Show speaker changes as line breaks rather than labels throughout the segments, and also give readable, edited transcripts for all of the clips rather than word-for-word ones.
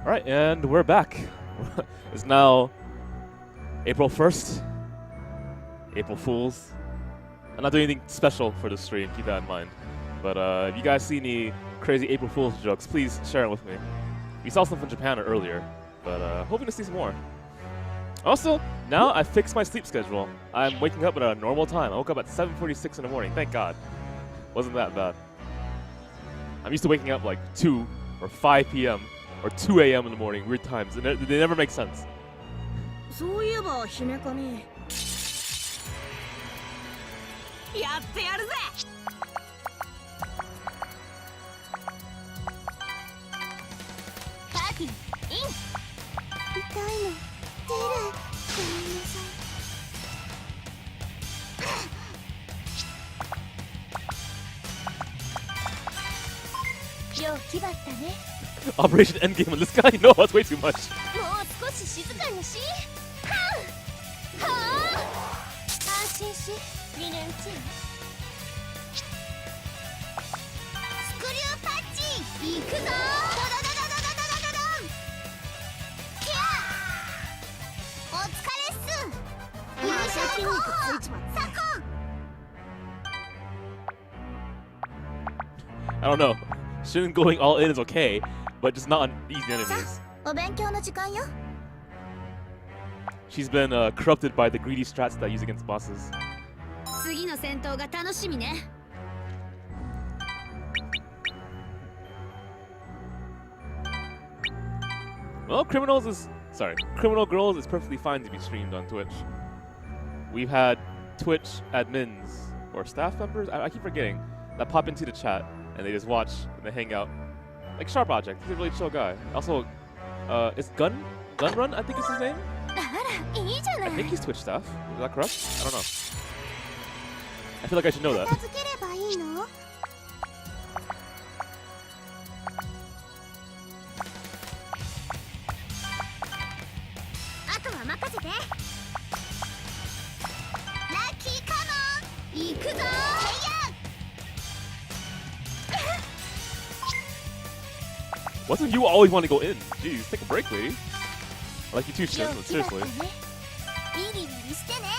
Alright, and we're back. It's now April 1st. April Fools. I'm not doing anything special for this stream, keep that in mind. But if you guys see any crazy April Fools jokes, please share them with me. We saw some from Japan earlier, but hoping to see some more. Also, now I fixed my sleep schedule. I'm waking up at a normal time. I woke up at 7:46 in the morning, thank God. Wasn't that bad. I'm used to waking up like 2 or 5 p.m. or 2 a.m. in the morning, weird times. They never make sense.
そういえば姫神やってやるぜパーティーイン痛いの出るごめんなさいよう気張ったね
Operation Endgame on this guy? No, that's way too much.
もう少し静かにしはあはあ安心し2年中スクリューパッチ行くぞドドドドドドドドドンキャーお疲れっす勇者筋肉ついちまったサコン
I don't know. Shin going all in is okay, but just not on easy enemies.
お勉強の時間よ
She's been corrupted by the greedy strats that I use against bosses.
次の戦闘が楽しみね
Well, Criminal Girls is perfectly fine to be streamed on Twitch. We've had Twitch admins or staff members, I keep forgetting, that pop into the chat and they just watch and they hang out. Like Sharp Object, he's a really chill guy. Also, is Gun Run, I think is his name? I think he's Twitch staff. Is that correct? I don't know. I feel like I should know that.
片付ければいいのあとは任せてラッキーカモン行くぞ
Wasn't you always want to go in? Jeez, take a break, lady. I like you too, Shin, but seriously.
ビリビリしてね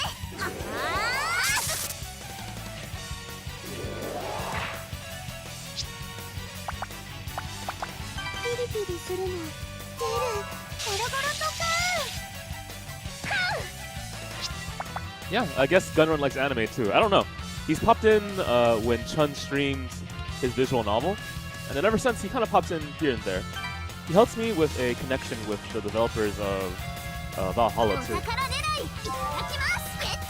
ピリピリするの出るゴロゴロとか
Yeah, I guess Gunrun likes anime too. I don't know. He's popped in when Chun streamed his visual novel, and then ever since he kind of pops in here and there. He helps me with a connection with the developers of Valhalla too.
お宝狙いいただきますゲット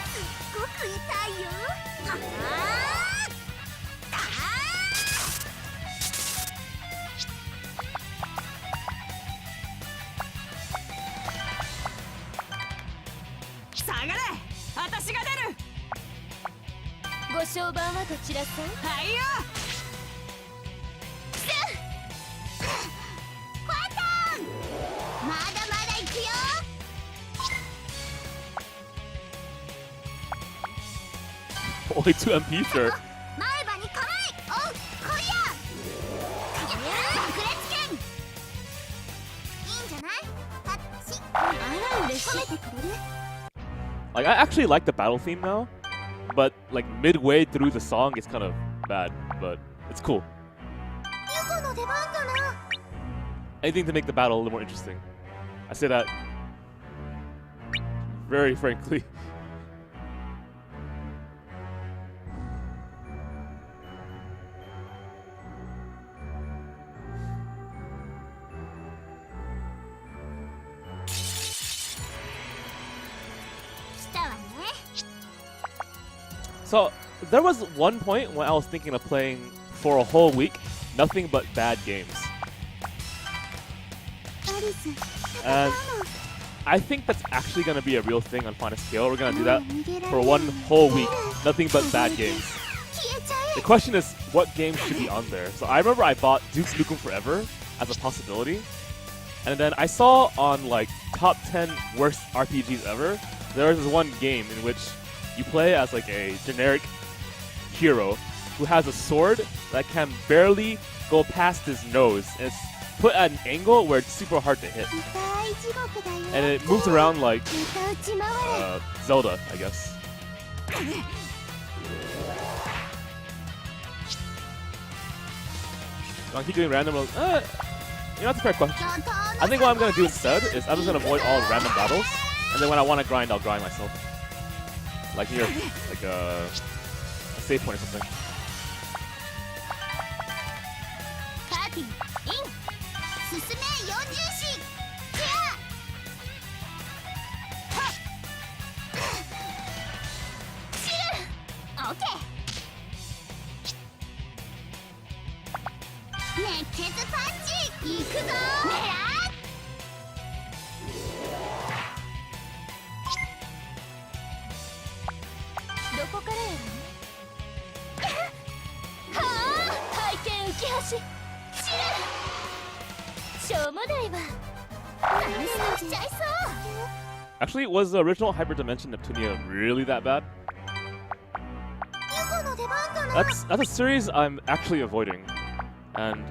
すっごく痛いよ下がれ私が出るご商売はどちらさんはいよコアタンまだまだ行くよ
Only 2 MP, sure.
前歯に構えおうこりゃ爆裂剣いいんじゃないタッチあら嬉しい褒めてくれる
Like, I actually like the battle theme now, but like midway through the song, it's kind of bad, but it's cool.
ユコの出番だな
Anything to make the battle a little more interesting. I say that very frankly. So, there was one point when I was thinking of playing for a whole week nothing but bad games. And I think that's actually going to be a real thing on finestko. We're going to do that for one whole week, nothing but bad games. The question is, what games should be on there? So I remember I bought Duke Nukem Forever as a possibility. And then I saw on like top 10 worst RPGs ever, there was this one game in which you play as like a generic hero who has a sword that can barely go past his nose. And it's put at an angle where it's super hard to hit. And it moves around like Zelda, I guess. I'll keep doing random. That's a fair question. I think what I'm gonna do instead is I'm just gonna avoid all random battles, and then when I want to grind, I'll grind myself. Like here, like a save point or something. Actually, was the original Hyperdimension Neptunia really that bad? That's a series I'm actually avoiding, and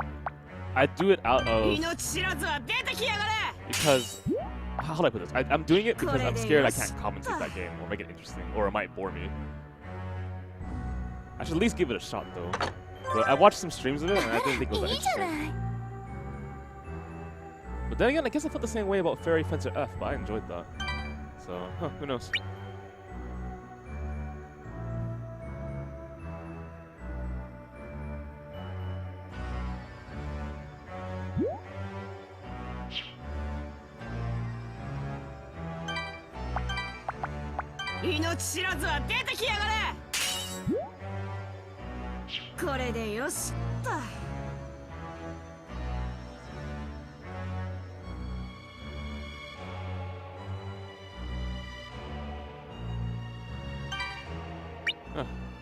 I do it out of because how do I put this? I'm doing it because I'm scared I can't commentate that game or make it interesting, or it might bore me. I should at least give it a shot though. But I watched some streams of it and I didn't think it was that interesting. But then again, I guess I felt the same way about Fairy Fencer F, but I enjoyed that. So, who knows?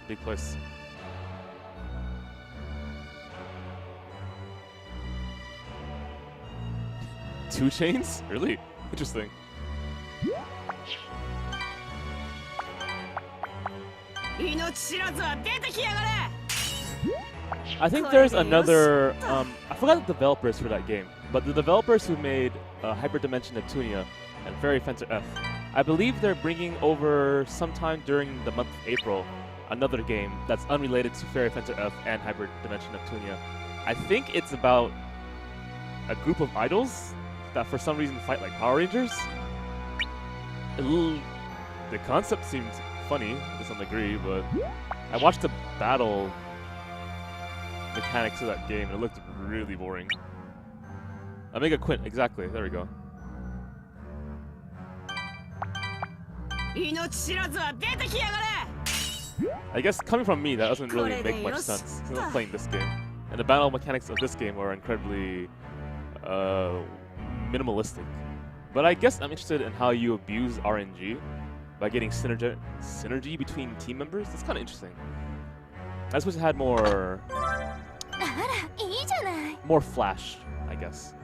Big place. Two chains? Really? Interesting. I think there's another, I forgot the developers for that game, but the developers who made Hyperdimension Neptunia and Fairy Fencer F, I believe they're bringing over sometime during the month of April another game that's unrelated to Fairy Fencer F and Hyperdimension Neptunia. I think it's about a group of idols that for some reason fight like Power Rangers. The concept seemed funny to some degree, but I watched the battle mechanics of that game and it looked really boring. Omega Quint, exactly, there we go. I guess coming from me, that doesn't really make much sense since I'm playing this game. And the battle mechanics of this game are incredibly minimalistic. But I guess I'm interested in how you abuse RNG by getting synergy between team members. That's kind of interesting. I suppose it had more flash, I guess.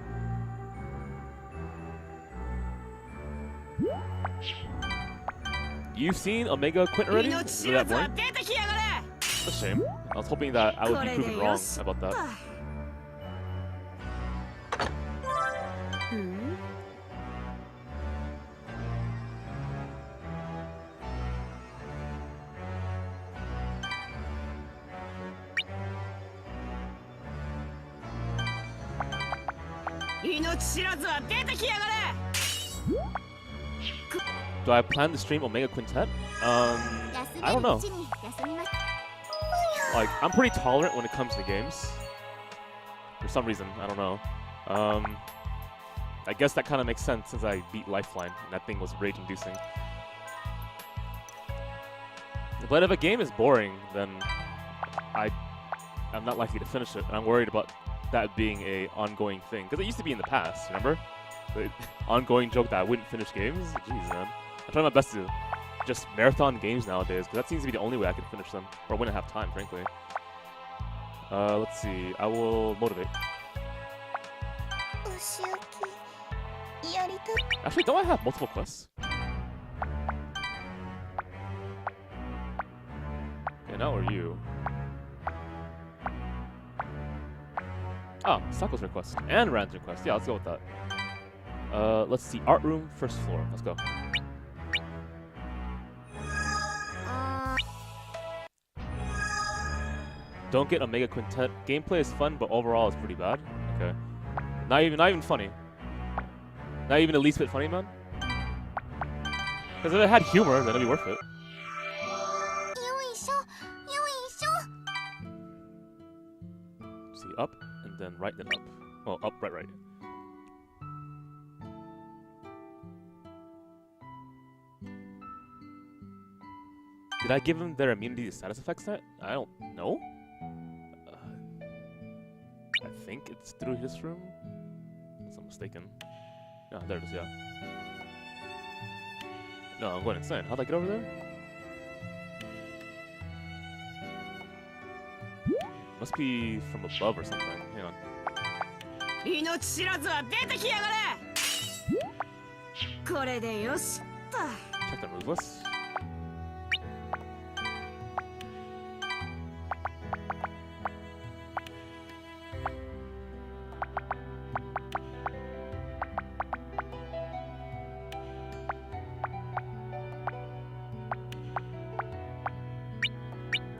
You've seen Omega Quint already? Is it that boring? That's a shame. I was hoping that I would be proven wrong about that. Do I plan to stream Omega Quintet? I don't know. Like, I'm pretty tolerant when it comes to games. For some reason, I don't know. I guess that kind of makes sense since I beat Lifeline, and that thing was rage-inducing. But if a game is boring, then I'm not likely to finish it, and I'm worried about that being a ongoing thing. Because it used to be in the past, remember? The ongoing joke that I wouldn't finish games? Jeez, man. I try my best to just marathon games nowadays, because that seems to be the only way I can finish them. Or when I have time, frankly. Let's see. I will motivate. Actually, don't I have multiple quests? Yeah, Okay, now are you? Oh, Sako's request and Rand's request. Yeah, let's go with that. Let's see. Art room, first floor. Let's go. Don't get a mega quintet. Gameplay is fun, but overall it's pretty bad. Okay. Not even funny. Not even the least bit funny, man. Because if it had humor, then it'd be worth it. See, up and then right, then up. Well, up, right, right. Did I give him their immunity to status effects set? I don't know. I think it's through his room. Unless I'm mistaken. Yeah, there it is, yeah. No, I'm going insane. How'd I get over there? Must be from above or something. Hang on. Check the move list.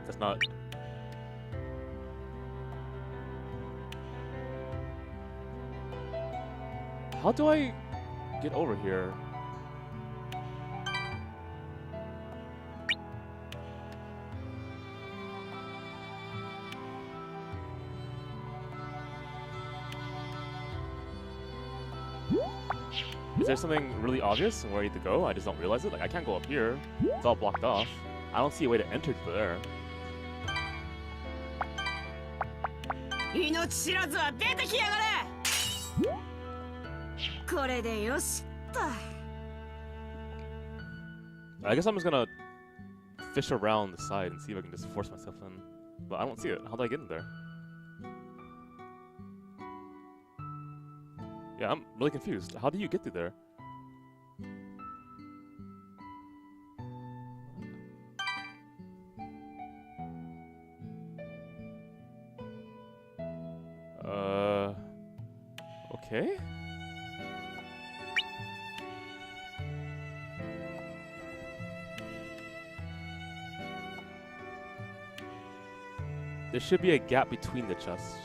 That's not. How do I get over here? Is there something really obvious where I need to go? I just don't realize it. Like, I can't go up here. It's all blocked off. I don't see a way to enter to there. I guess I'm just gonna fish around the side and see if I can just force myself in. But I don't see it. How do I get in there? Yeah, I'm really confused. How do you get through there? Okay. There should be a gap between the chests.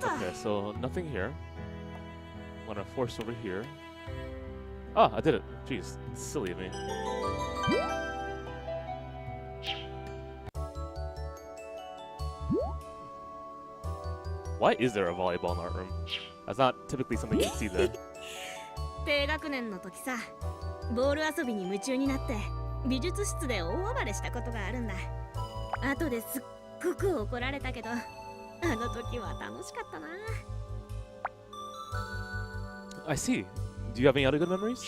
Okay, so nothing here. I'm gonna force over here. Ah, I did it. Jeez, it's silly of me. Why is there a volleyball in the art room? That's not typically something you'd see there.
低学年の時さ、ボール遊びに夢中になって美術室で大暴れしたことがあるんだ。後ですっごく怒られたけど、あの時は楽しかったな。
I see. Do you have any other good memories?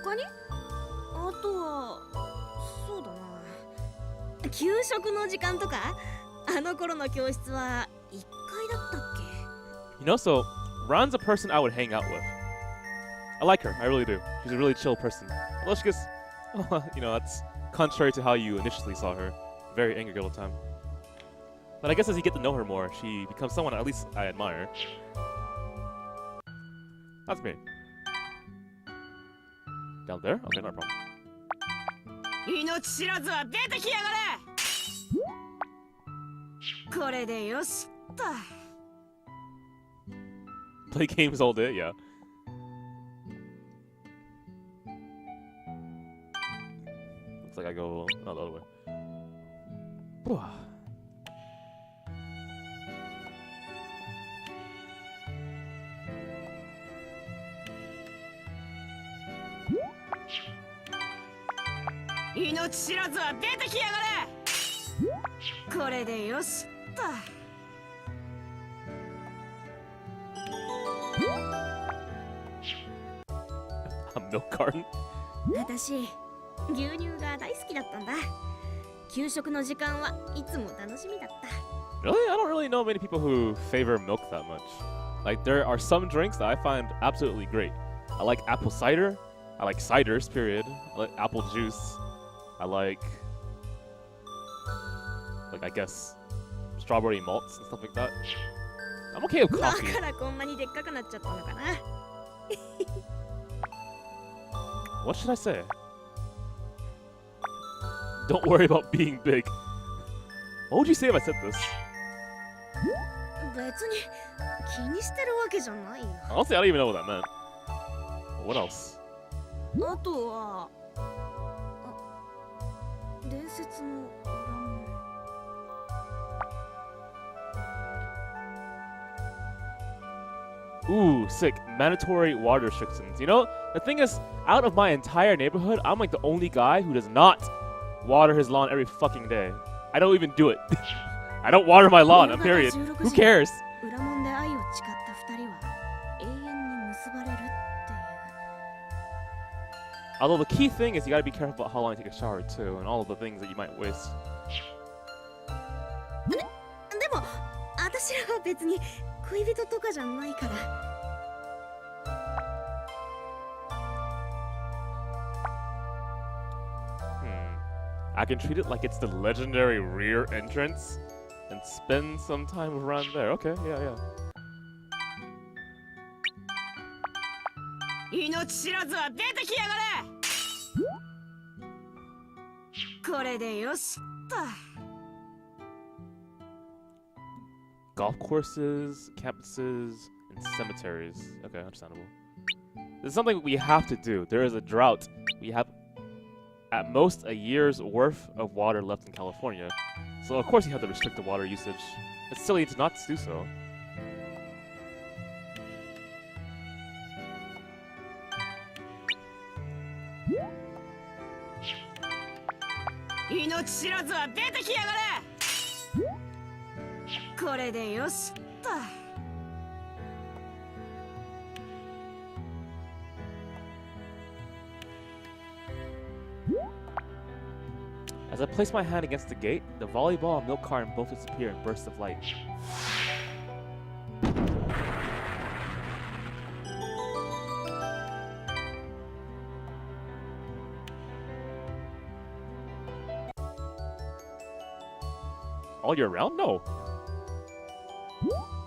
他に？あとはそうだな。給食の時間とか、あの頃の教室は1階だったっけ？
You know, so Ron's a person I would hang out with. I like her, I really do. She's a really chill person. Although she gets, you know, that's contrary to how you initially saw her. Very angry girl all the time. But I guess as you get to know her more, she becomes someone at least I admire. That's me. Down there? Okay, no problem. Play games all day, yeah. Looks like I go the other way. A milk carton?
私、牛乳が大好きだったんだ。給食の時間はいつも楽しみだった。
Really? I don't really know many people who favor milk that much. Like, there are some drinks that I find absolutely great. I like apple cider. I like ciders, period. I like apple juice. I like I guess, strawberry malts and stuff like that. I'm okay with
だ
coffee.
からこんなにでっかくなっちゃったのかな。
What should I say? Don't worry about being big. What would you say if I said this?
別に気にしてるわけじゃないよ。
Honestly, I don't even know what that meant. What else?
あとは伝説の裏門。
Ooh, sick. Mandatory water restrictions. You know, the thing is, out of my entire neighborhood, I'm like the only guy who does not water his lawn every fucking day. I don't even do it. I don't water my lawn, period. Who cares?
裏門で愛を誓った二人は永遠に結ばれるっていう。
Although the key thing is you gotta be careful about how long you take a shower too, and all of the things that you might waste.
でも私らは別に恋人とかじゃないから。
I can treat it like it's the legendary rear entrance and spend some time around there. Okay, yeah.
命知らずは出てきやがれ。これでよしっと。
Golf courses, campuses, and cemeteries. Okay, understandable. This is something we have to do. There is a drought. We have at most a year's worth of water left in California. So of course you have to restrict the water usage. It's silly to not do so. As I place my hand against the gate, the volleyball and milk carton both disappear in bursts of light. All year round? No.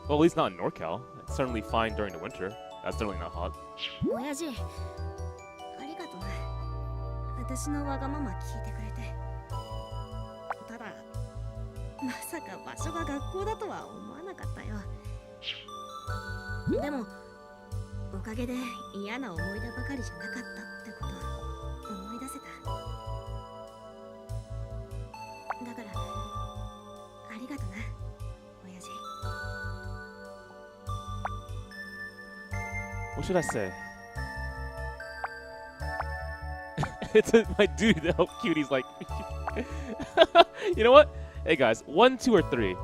Well, at least not in NorCal. It's certainly fine during the winter. That's certainly not hot.
親父、ありがとうな。私のわがまま聞いてくれて。ただ、まさか場所が学校だとは思わなかったよ。でも、おかげで嫌な思い出ばかりじゃなかったってこと思い出せた。だから、ありがとな、親父。
What should I say? It's my dude. How cute he's like. You know what? Hey guys, 1, 2, or 3.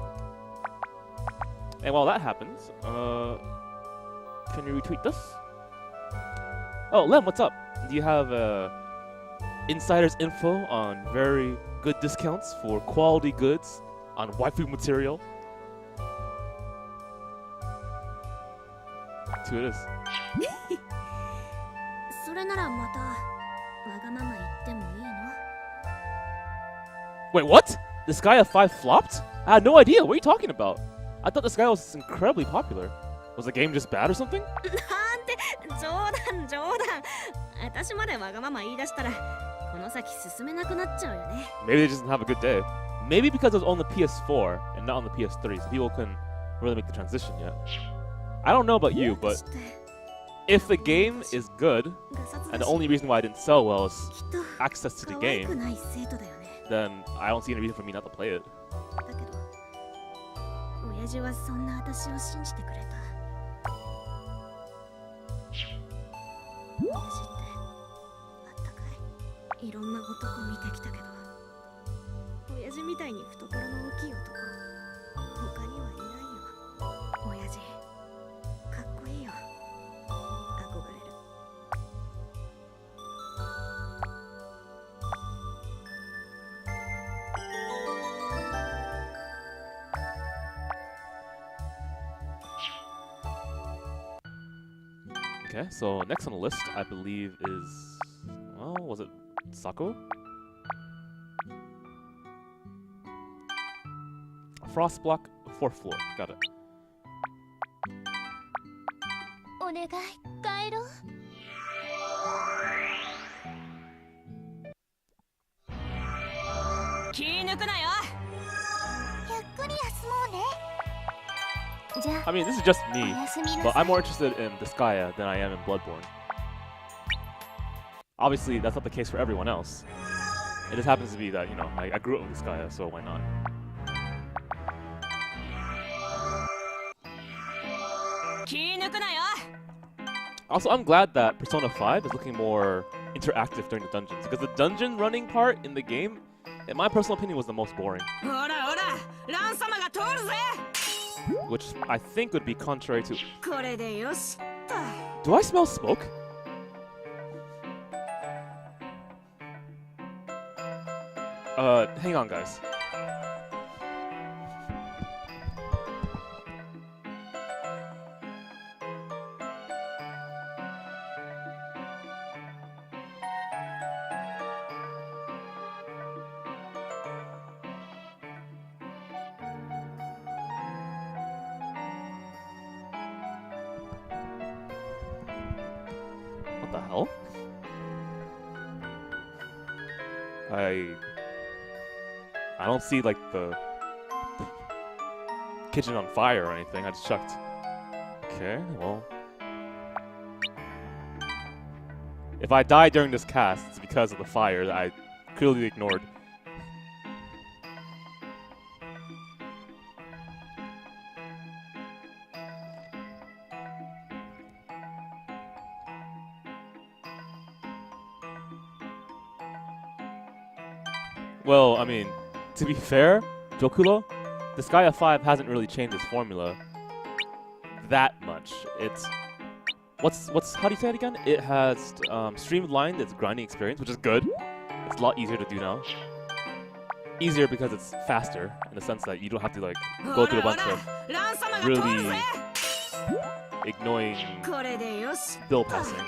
And while that happens, can you retweet this? Oh, Lem, what's up? Do you have insider's info on very good discounts for quality goods on waifu material? 2 it is.
それならまたわがまま言ってもいいの？
Wait, what? The Sky of 5 flopped? I had no idea. What are you talking about? I thought the Sky was incredibly popular. Was the game just bad or something?
なんて冗談。私までわがまま言い出したらこの先進めなくなっちゃうよね。
Maybe they just didn't have a good day. Maybe because it was on the PS4 and not on the PS3, so people couldn't really make the transition yet. I don't know about you, but if the game is good, and the only reason why I didn't sell well is access to the game, then I don't see any reason for me not to play it.
だけど親父はそんな私を信じてくれた。親父ってあったかい。いろんな男見てきたけど親父みたいに懐の大きい男他にはいないよ。親父かっこいいよ。憧れる。
Okay, so next on the list, I believe is, well, was it Sako? Frost block, 4th floor. Got it.
お願い帰ろう。
気抜くなよ。
ゆっくり休もうね。じゃあ
I mean, this is just
お
me,
やすみな
but
さい。
I'm more interested in Disgaea than I am in Bloodborne. Obviously, that's not the case for everyone else. It just happens to be that, you know, I grew up with Disgaea, so why not? Also, I'm glad that Persona 5 is looking more interactive during the dungeons, because the dungeon running part in the game, in my personal opinion, was the most boring. Which I think would be contrary to... Do I smell smoke? Hang on, guys. What the hell? I don't see like the kitchen on fire or anything. I just checked. Okay, well. If I die during this cast, it's because of the fire that I clearly ignored. Well, I mean, to be fair, Jokuro, Disgaea 5 hasn't really changed its formula that much. It's how do you say it again? It has streamlined its grinding experience, which is good. It's a lot easier to do now. Easier because it's faster in the sense that you don't have to like go through a bunch of really annoying bill passing.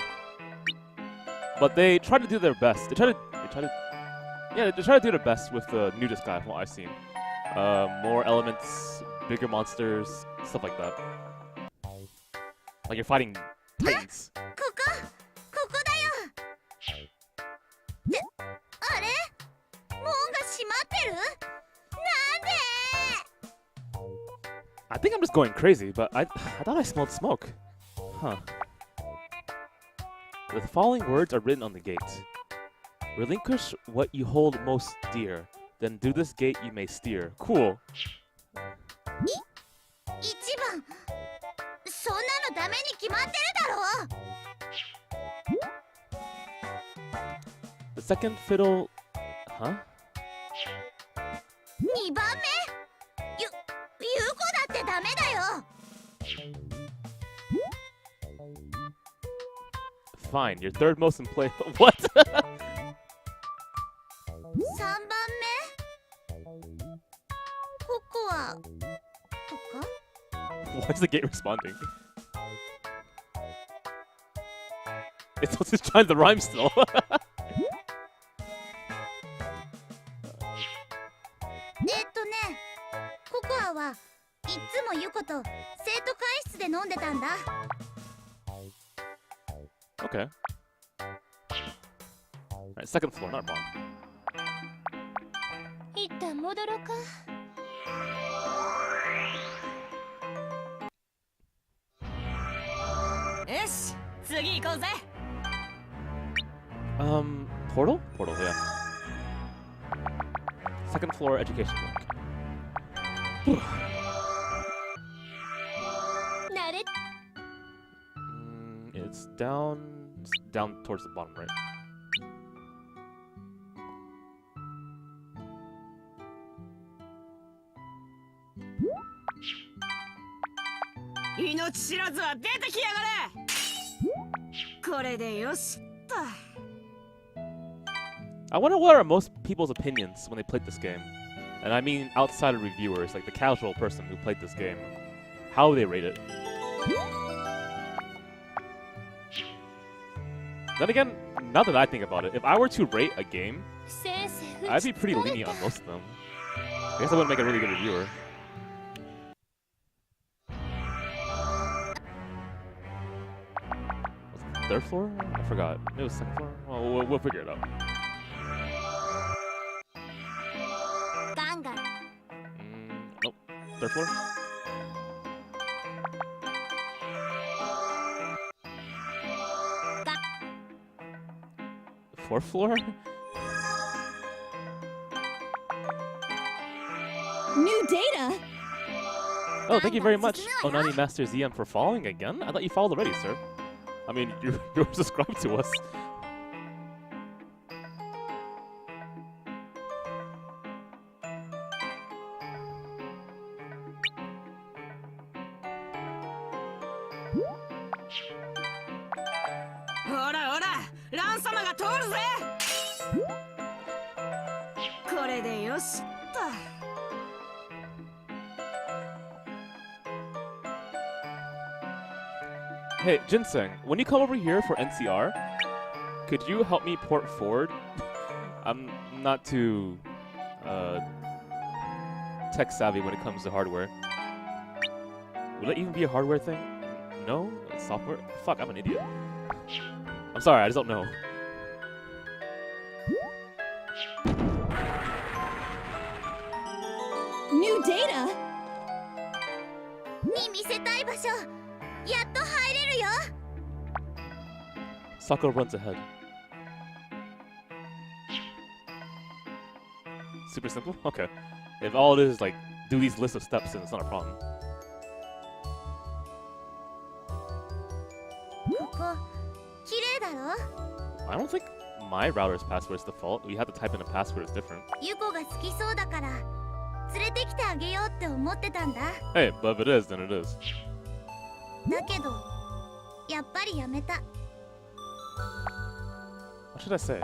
But they try to do their best. They try to do their best with the new Disgaea from what I've seen. More elements, bigger monsters, stuff like that. Like you're fighting titans.
ここだよ。あれ門が閉まってる？なんで？
I think I'm just going crazy, but I thought I smelled smoke. Huh. The following words are written on the gate. Relinquish what you hold most dear. Then through this gate you may steer. Cool.
一番そんなのダメに決まってるだろ。
The second fiddle... Huh?
二番目？ゆうこだってダメだよ。
Fine, your third most in play... What?
三番目？ここはとか？
Why is the gate responding? It's just trying to rhyme still.
ココアはいつもユコと生徒会室で飲んでたんだ。
Okay. Alright, second floor, not a problem.
一旦戻ろうか。
よし、次行こうぜ。
Portal? Portal, yeah. Second floor education block.
慣れ
It's down towards the bottom right.
命知らずは出てきやがれ。これでよしっと。
I wonder what are most people's opinions when they played this game. And I mean outside of reviewers, like the casual person who played this game. How they rate it. Then again, now that I think about it, if I were to rate a game,
先生
I'd be pretty lenient on most of them. I guess I wouldn't make a really good reviewer. Was it third floor? I forgot. It was second floor? Well, we'll figure it out.
ガンガン
Nope. Third floor? Fourth floor?
New data?
Oh, thank you very much, Onani Master ZM, for following again. I thought you followed already, sir. I mean, you're subscribed to us. Hey, Ginseng, when you come over here for NCR, could you help me port forward? I'm not too tech savvy when it comes to hardware. Will it even be a hardware thing? No? It's software? Fuck, I'm an idiot. I'm sorry, I just don't know.
New data?
に見せたい場所やっと入れるよ
Sakura runs ahead. Super simple? Okay. If all it is like do these lists of steps, then it's not a problem.
ここ綺麗だろ
I don't think my router's password is default. We have to type in a password, it's different.
ユコが好きそうだから連れてきてあげようって思ってたんだ
Hey, but if it is, then it is.
だけどやっぱりやめた
What should I say?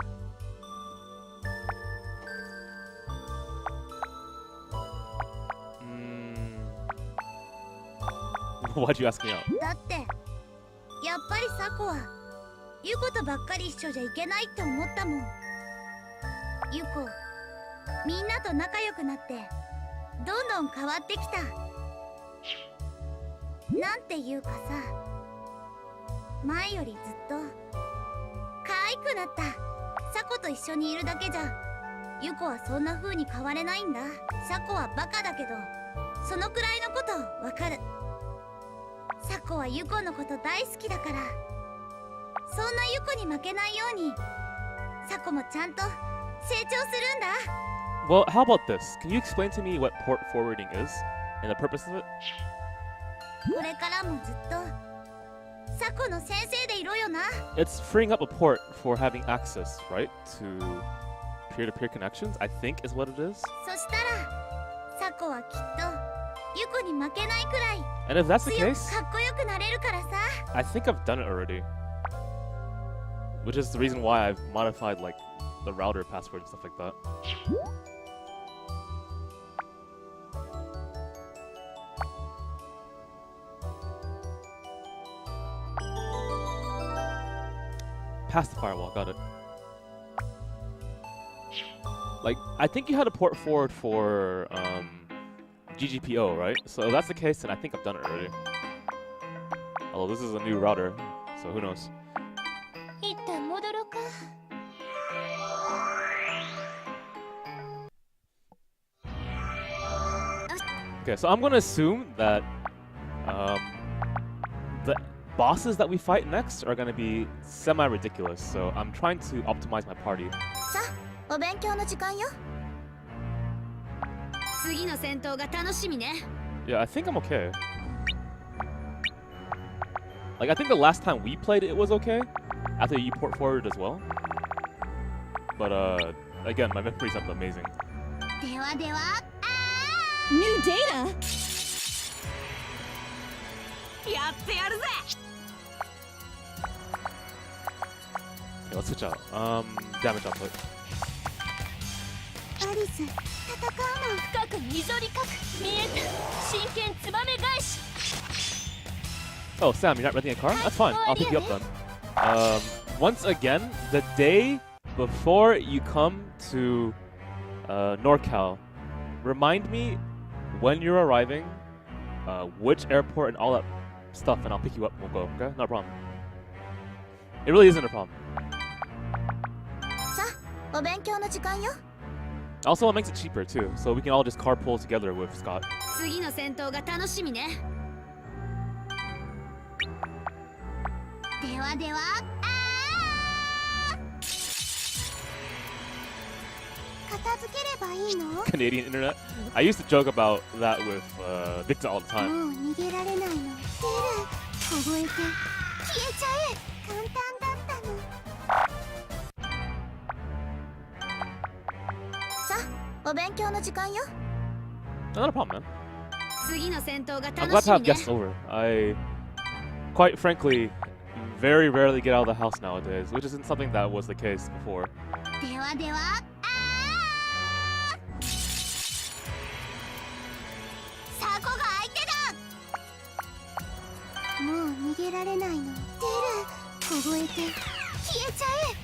Why'd you ask me out?
だってやっぱりサコはユコとばっかり一緒じゃいけないって思ったもんユコみんなと仲良くなってどんどん変わってきたなんていうかさ前よりずっと可愛くなったサコと一緒にいるだけじゃユコはそんな風に変われないんだサコはバカだけどそのくらいのことわかるサコはユコのこと大好きだからそんなユコに負けないようにサコもちゃんと成長するんだ
Well, how about this? Can you explain to me what port forwarding is and the purpose of it?
これからもずっとサコの先生でいろよな
It's freeing up a port for having access, right? To peer-to-peer connections, I think is what it is.
そしたらサコはきっとユコに負けないくらい
And if that's the
強く
case,
かっこよくなれるからさ
I think I've done it already. Which is the reason why I've modified like the router password and stuff like that. Past the firewall, got it. Like, I think you had a port forward for GGPO, right? So if that's the case, then I think I've done it already. Although this is a new router, so who knows.
一旦戻ろうか
Okay, so I'm gonna assume that the bosses that we fight next are gonna be semi-ridiculous. So I'm trying to optimize my party.
さあお勉強の時間よ
次の戦闘が楽しみね
Yeah, I think I'm okay. Like, I think the last time we played it was okay. After you port forward as well. But again, my memory's not amazing.
ではでは
New data? やってやるぜ
Okay, let's switch out. Damage output.
アリス戦うの
深く溝にかく見えた真剣ツバメ返し
Oh, Sam, you're not renting a car? That's fine. I'll pick you up then. once again, the day before you come to NorCal, remind me when you're arriving, which airport and all that stuff, and I'll pick you up. We'll go. Okay, no problem. It really isn't a problem.
さあお勉強の時間よ
Also, it makes it cheaper too, so we can all just carpool together with Scott.
次の戦闘が楽しみね。
ではでは片付ければいいの
Canadian internet. I used to joke about that with Victor all the
も
time.
う逃げられないの出る凍えて消えちゃえ簡単だったのさあお勉強の時間よ
Not a problem, man.
次の戦闘が
I'm
楽
glad
し
to
み
have
ね。
guests over. I, quite frankly, very rarely get out of the house nowadays, which isn't something that was the case before.
ではでは箱が相手だもう逃げられないの出る凍えて消えちゃえ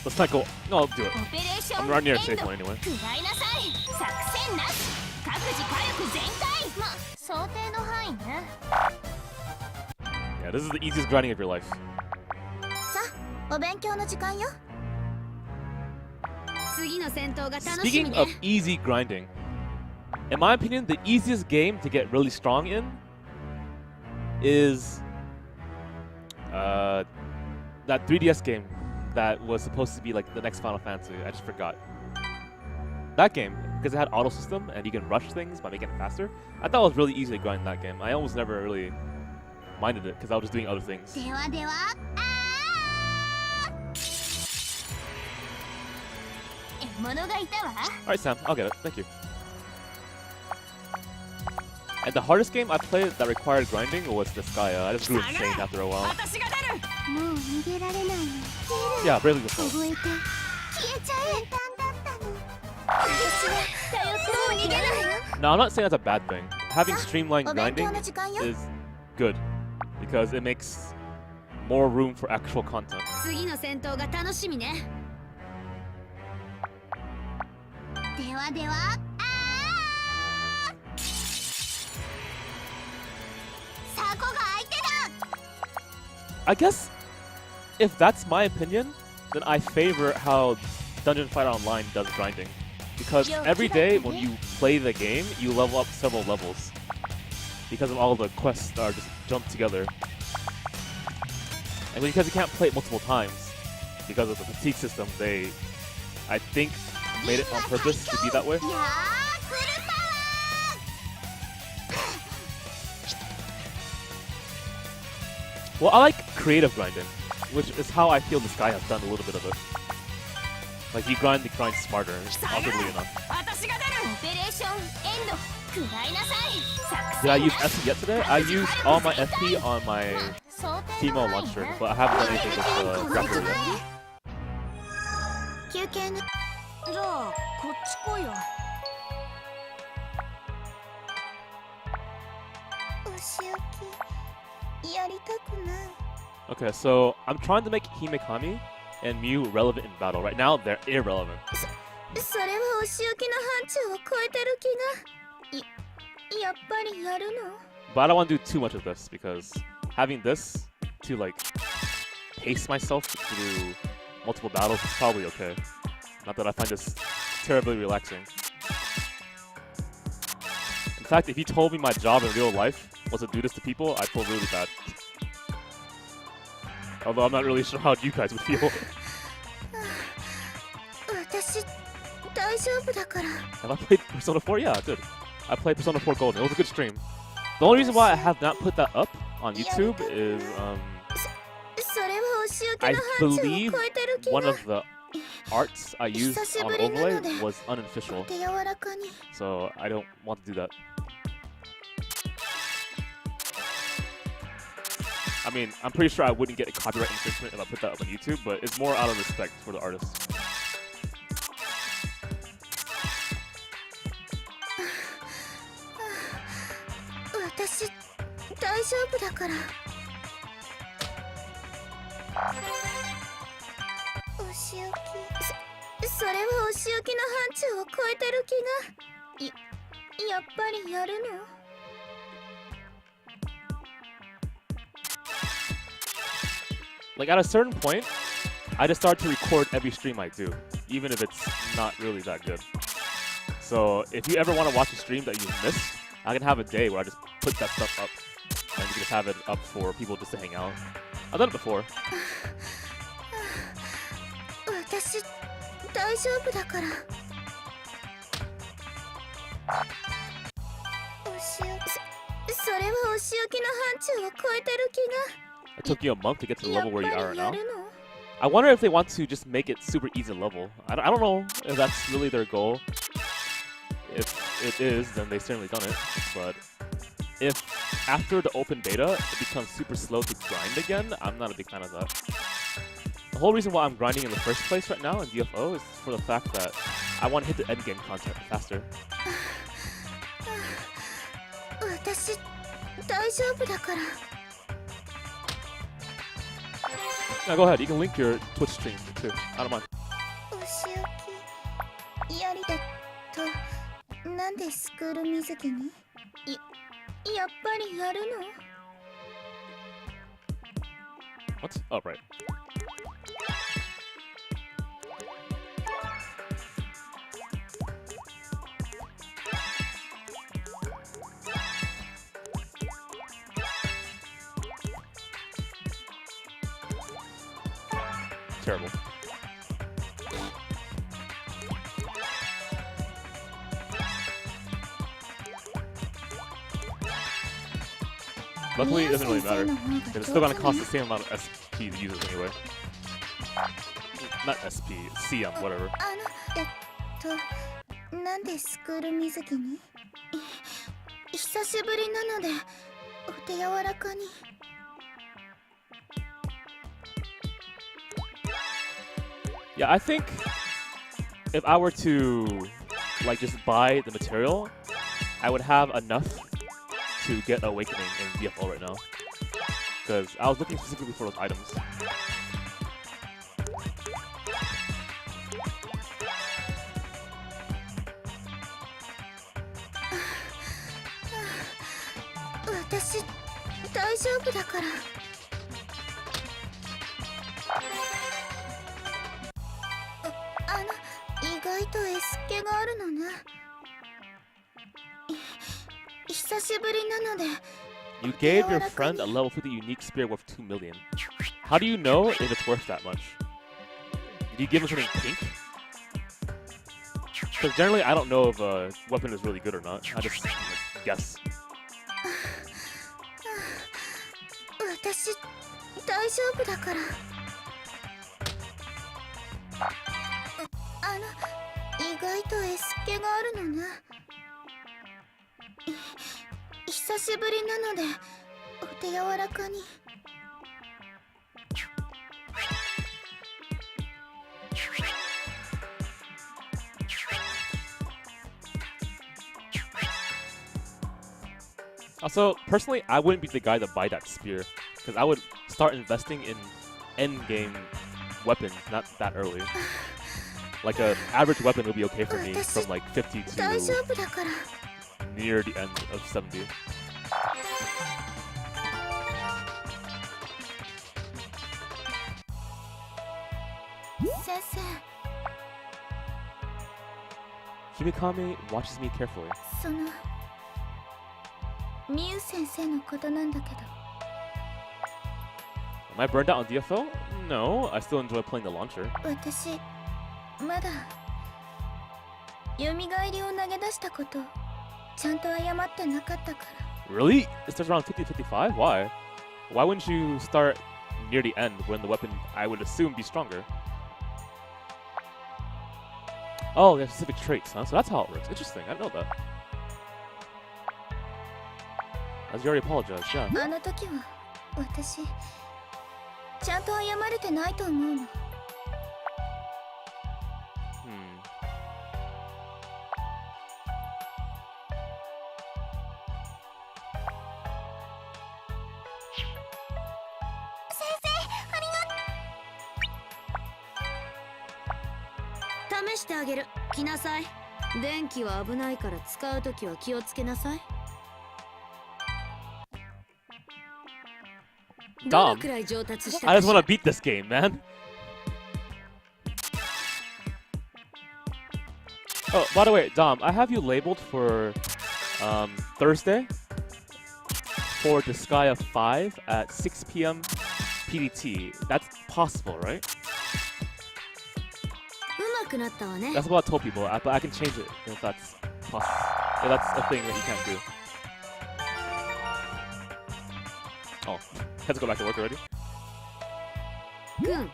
Let's not go. No, I'll do it.
オペレーショ
I'm
ン
right near a
エ
safe
ンド
one anyway.
食らいなさい作戦なし各自火力全開ま想定の範囲ね
Yeah, this is the easiest grinding of your life.
さあお勉強の時間よ
次の戦闘が楽しみ
Speaking
ね
of easy grinding, in my opinion, the easiest game to get really strong in is that 3DS game that was supposed to be like the next Final Fantasy. I just forgot. That game, because it had auto system and you can rush things by making it faster. I thought it was really easy to grind that game. I almost never really minded it because I was just doing other things.
ではでは
獲物がいたわ
Alright, Sam, I'll get it. Thank you. And the hardest game I played that required grinding was Disgaea. I just grew insane after a while.
私が出る
もう逃げられないの出る
Yeah, Bravely Default.
凍えて消えちゃえ簡単だったの私は
頼っても逃げない
Now, I'm not saying that's a bad thing. Having streamlined
お勉強
grinding
の時間よ
is good because it makes more room for actual content.
次の戦闘が楽しみね
ではでは箱が相手だ
I guess if that's my opinion, then I favor how Dungeon Fighter Online does grinding. Because every day when you play the game, you level up several levels. Because of all the quests that are just jumped together. And because you can't play it multiple times, because of the fatigue system, they, I think, made it on purpose to be that way.
いやーフルパワー
Well, I like creative grinding, which is how I feel this guy has done a little bit of it. Like, he grind smarter, awkwardly enough.
私が出るオペレーションエンド食らいなさい作
Did I
戦
use FP yet today? I used all my FP on my
想定の
Teemo
範囲
launcher,
ね
but I haven't done anything with the grappler yet.
休憩の
じゃあこっち来いよ
お仕置きやりたくない
Okay, so I'm trying to make Himekami and Mew relevant in battle. Right now, they're irrelevant.
それはお仕置きの範疇を超えてる気がやっぱりやるの
But I don't want to do too much of this because having this to like pace myself through multiple battles is probably okay. Not that I find this terribly relaxing. In fact, if you told me my job in real life was to do this to people, I'd feel really bad. Although I'm not really sure how you guys would feel.
私大丈夫だから
Have I played Persona 4? Yeah, I did. I played Persona 4 Golden. It was a good stream. The only reason why I have not put that up on YouTube is
それはお仕置き
I
の範疇
believe
を超えてる気
one
が
of the arts I used on overlay was unofficial,
柔らかに
so I don't want to do that. I mean, I'm pretty sure I wouldn't get a copyright infringement if I put that up on YouTube, but it's more out of respect for the artist.
私大丈夫だから。お仕置き。それはお仕置きの範疇を超えてる気が。やっぱりやるの？
Like at a certain point, I just start to record every stream I do, even if it's not really that good. So if you ever want to watch a stream that you missed, I can have a day where I just put that stuff up, and you can just have it up for people just to hang out. I've done it before.
私大丈夫だから。お仕置き。それはお仕置きの範疇を超えてる気が。
It took you a month to get to the level where you are now.
やるの？
I wonder if they want to just make it super easy level. I don't know if that's really their goal. If it is, then they've certainly done it. But if after the open beta, it becomes super slow to grind again, I'm not a big fan of that. The whole reason why I'm grinding in the first place right now in DFO is for the fact that I want to hit the end game content faster.
私大丈夫だから。
Now go ahead, you can link your Twitch stream too. I don't mind.
お仕置きやりだとなんでスクール水着に？やっぱりやるの？
What? Oh, right. Terrible. Luckily, it doesn't really matter, because it's still gonna cost the same amount of SP to use it anyway. Not SP, CM, whatever.
なんでスクール水着に？久しぶりなのでお手柔らかに。
Yeah, I think if I were to like just buy the material, I would have enough to get Awakening in DFO right now. Because I was looking specifically for those items.
私大丈夫だから。 意外と S 気があるのね。久しぶりなので。
You gave your friend a level 50 unique spear worth 2 million. How do you know if it's worth that much? Did you give him something pink? Because generally I don't know if a weapon is really good or not. I just guess.
私大丈夫だから。 意外と S 気があるのね。久しぶりなのでお手柔らかに。
Also, personally, I wouldn't be the guy to buy that spear, because I would start investing in endgame weapons not that early. Like an average weapon would be okay for me from like 50 to near the end of 70. Himikami watches me carefully.
そのミユ先生のことなんだけど。
Am I burned out on DFO? No, I still enjoy playing the launcher.
私まだ蘇りを投げ出したことちゃんと謝ってなかったから。
Really? It starts around 50-55? Why? Why wouldn't you start near the end when the weapon, I would assume, be stronger? Oh, they have specific traits, huh? So that's how it works. Interesting, I didn't know that. As you already apologized, yeah.
あの時は私ちゃんと謝れてないと思うの。
I
試してあげる。来なさい。電気は危ないから使うときは気をつけなさい。どのくらい上達した
I
か
just
し
want
ら
to beat this game, man. Oh, by the way, Dom, I have you labeled for Thursday for Disgaea 5 at 6 p.m. PDT. That's possible, right?
うまくなったわね。
That's what I told people, but I can change it if that's possible. If that's a thing that you can't do. Oh, have to go back to work already?
くん、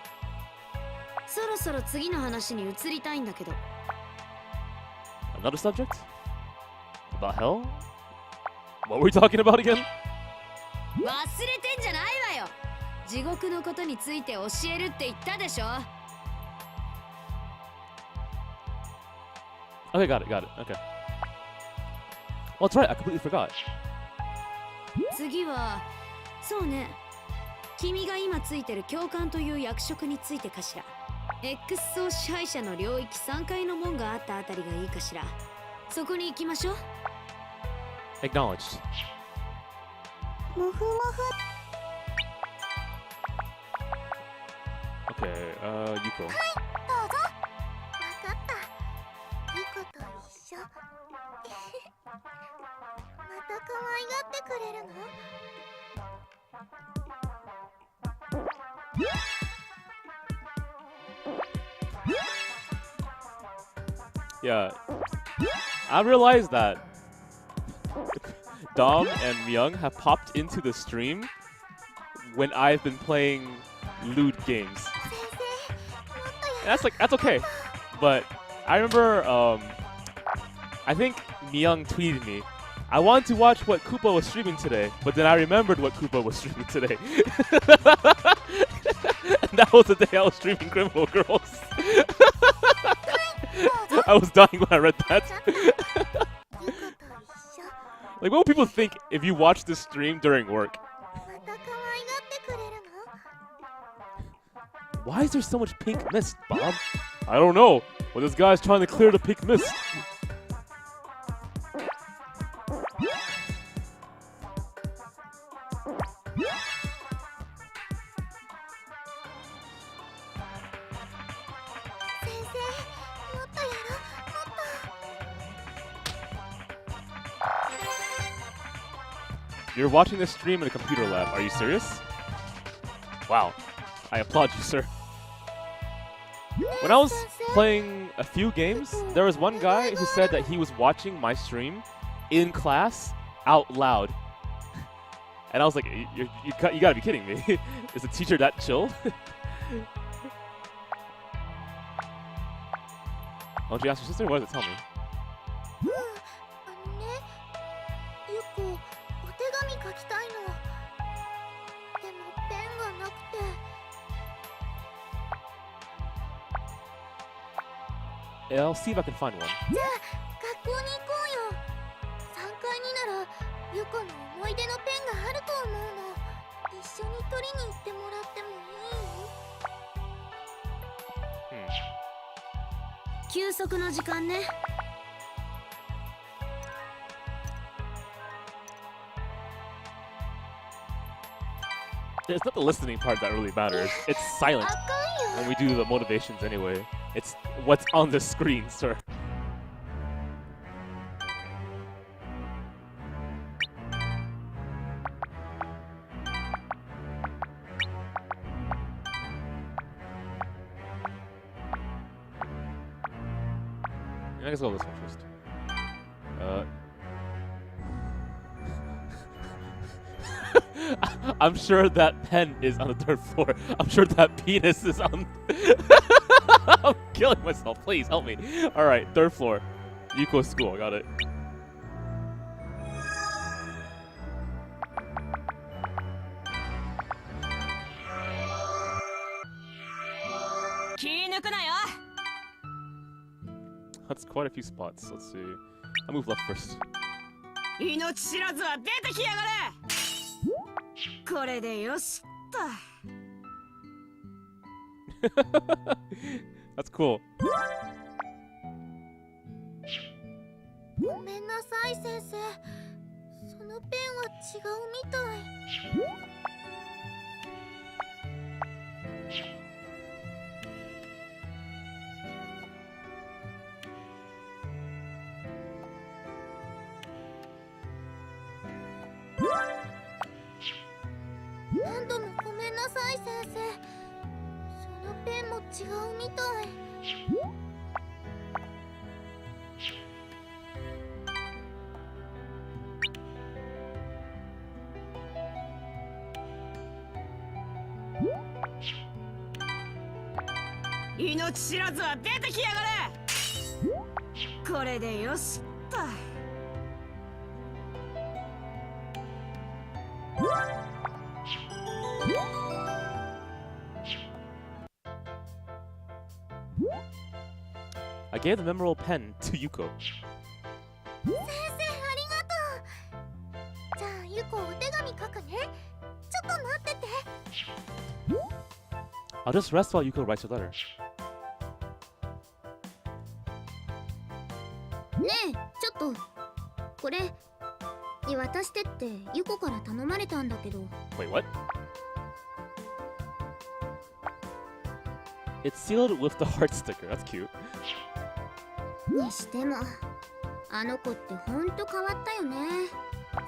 そろそろ次の話に移りたいんだけど。
Another subject? About hell? What were we talking about again?
忘れてんじゃないわよ。地獄のことについて教えるって言ったでしょ。
Okay, got it. Okay. Well, that's right. I completely forgot.
次は、そうね。君が今ついてる教官という役職についてかしら。X 層支配者の領域3階の門があったあたりがいいかしら。そこに行きましょう。
Acknowledged.
もふもふ
Okay, Yuko.
どうぞ。わかったリコと一緒また可愛がってくれるの
Yeah. I realized that Dom and Myung have popped into the stream when I've been playing lewd games.
先生もっとや
That's okay. But I remember I think Myung tweeted me, I wanted to watch what Koopa was streaming today, but then I remembered what Koopa was streaming today. And that was the day I was streaming Criminal Girls. I was dying when I read that.
リコと一緒
Like, what would people think if you watched this stream during work?
また可愛がってくれるの
Why is there so much pink mist, Bob? I don't know. Well, this guy's trying to clear the pink mist. You're watching this stream in a computer lab. Are you serious? Wow. I applaud you, sir. When I was playing a few games, there was one guy who said that he was watching my stream in class out loud. And I was like, you gotta be kidding me. Is the teacher that chill? Why don't you ask your sister? What does it tell me?
あのねゆこお手紙書きたいのでもペンがなくて
Yeah, I'll see if I can find one.
じゃあ学校に行こうよ3階にならゆこの思い出のペンがあると思うの一緒に取りに行ってもらってもいい？
休息の時間ね。
It's not the listening part that really matters. It's silent
あかんよ
when we do the motivations anyway. It's what's on the screen, sir. I guess I'll go this one first. I'm sure that pen is on the third floor. I'm sure that penis is on. I'm killing myself. Please help me. All right, third floor. Yuko school. Got it. That's quite a few spots. Let's see. I'll move left first.
命知らずは出てきやがれ。これでよしっと。
That's cool.
ごめんなさい先生。そのペンは違うみたい。何度もごめんなさい先生。そのペンも違うみたい。
命知らずは出てきやがれ。これでよしっと。
I gave the memorable pen to Yuko.
先生ありがとう。じゃあゆこお手紙書くね。ちょっと待ってて。
I'll just rest while Yuko writes her letter.
ねえちょっとこれ渡してってゆこから頼まれたんだけど。
Wait, what? It's sealed with the heart sticker. That's cute.
にしてもあの子ってほんと変わったよね。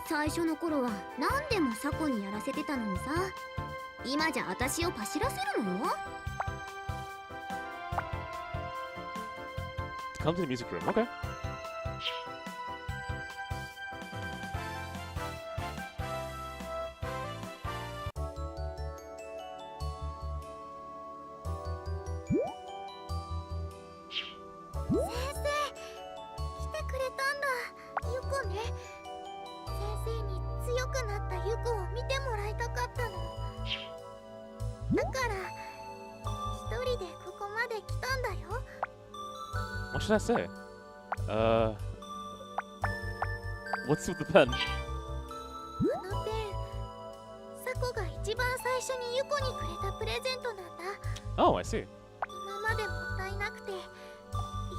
最初の頃は何でもサコにやらせてたのにさ、今じゃ私をパシらせるのよ。
Come to the music room. Okay.
先生来てくれたんだ。ゆこね。先生に強くなったゆこを見てもらいたかったの。だから一人でここまで来たんだよ。
What should I say? What's with the pen?
あのペン、サコが一番最初にユコにくれたプレゼントなんだ。
Oh, I see.
今までもったいなくて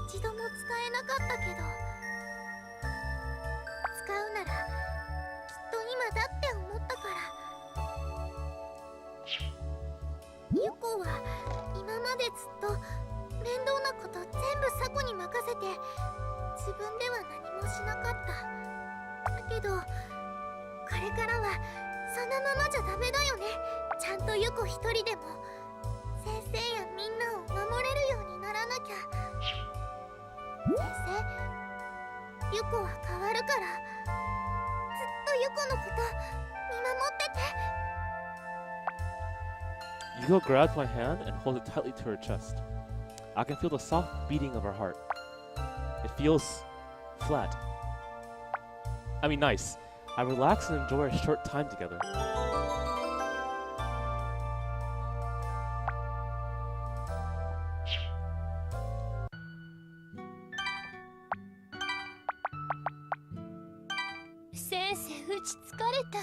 一度も使えなかったけど、使うならきっと今だって思ったから。ユコは今までずっと面倒なこと全部サコに任せて自分では何もしなかった。だけどこれからはそのままじゃダメだよね。ちゃんとユコ一人でも先生やみんなを守れるようにならなきゃ。先生、ユコは変わるからずっとユコのこと見守ってて。
Yuko grabs my hand and holds it tightly to her chest. I can feel the soft beating of her heart. It feels flat. I mean, nice. I relax and enjoy our short time together.
Sensei, 打ち疲れた。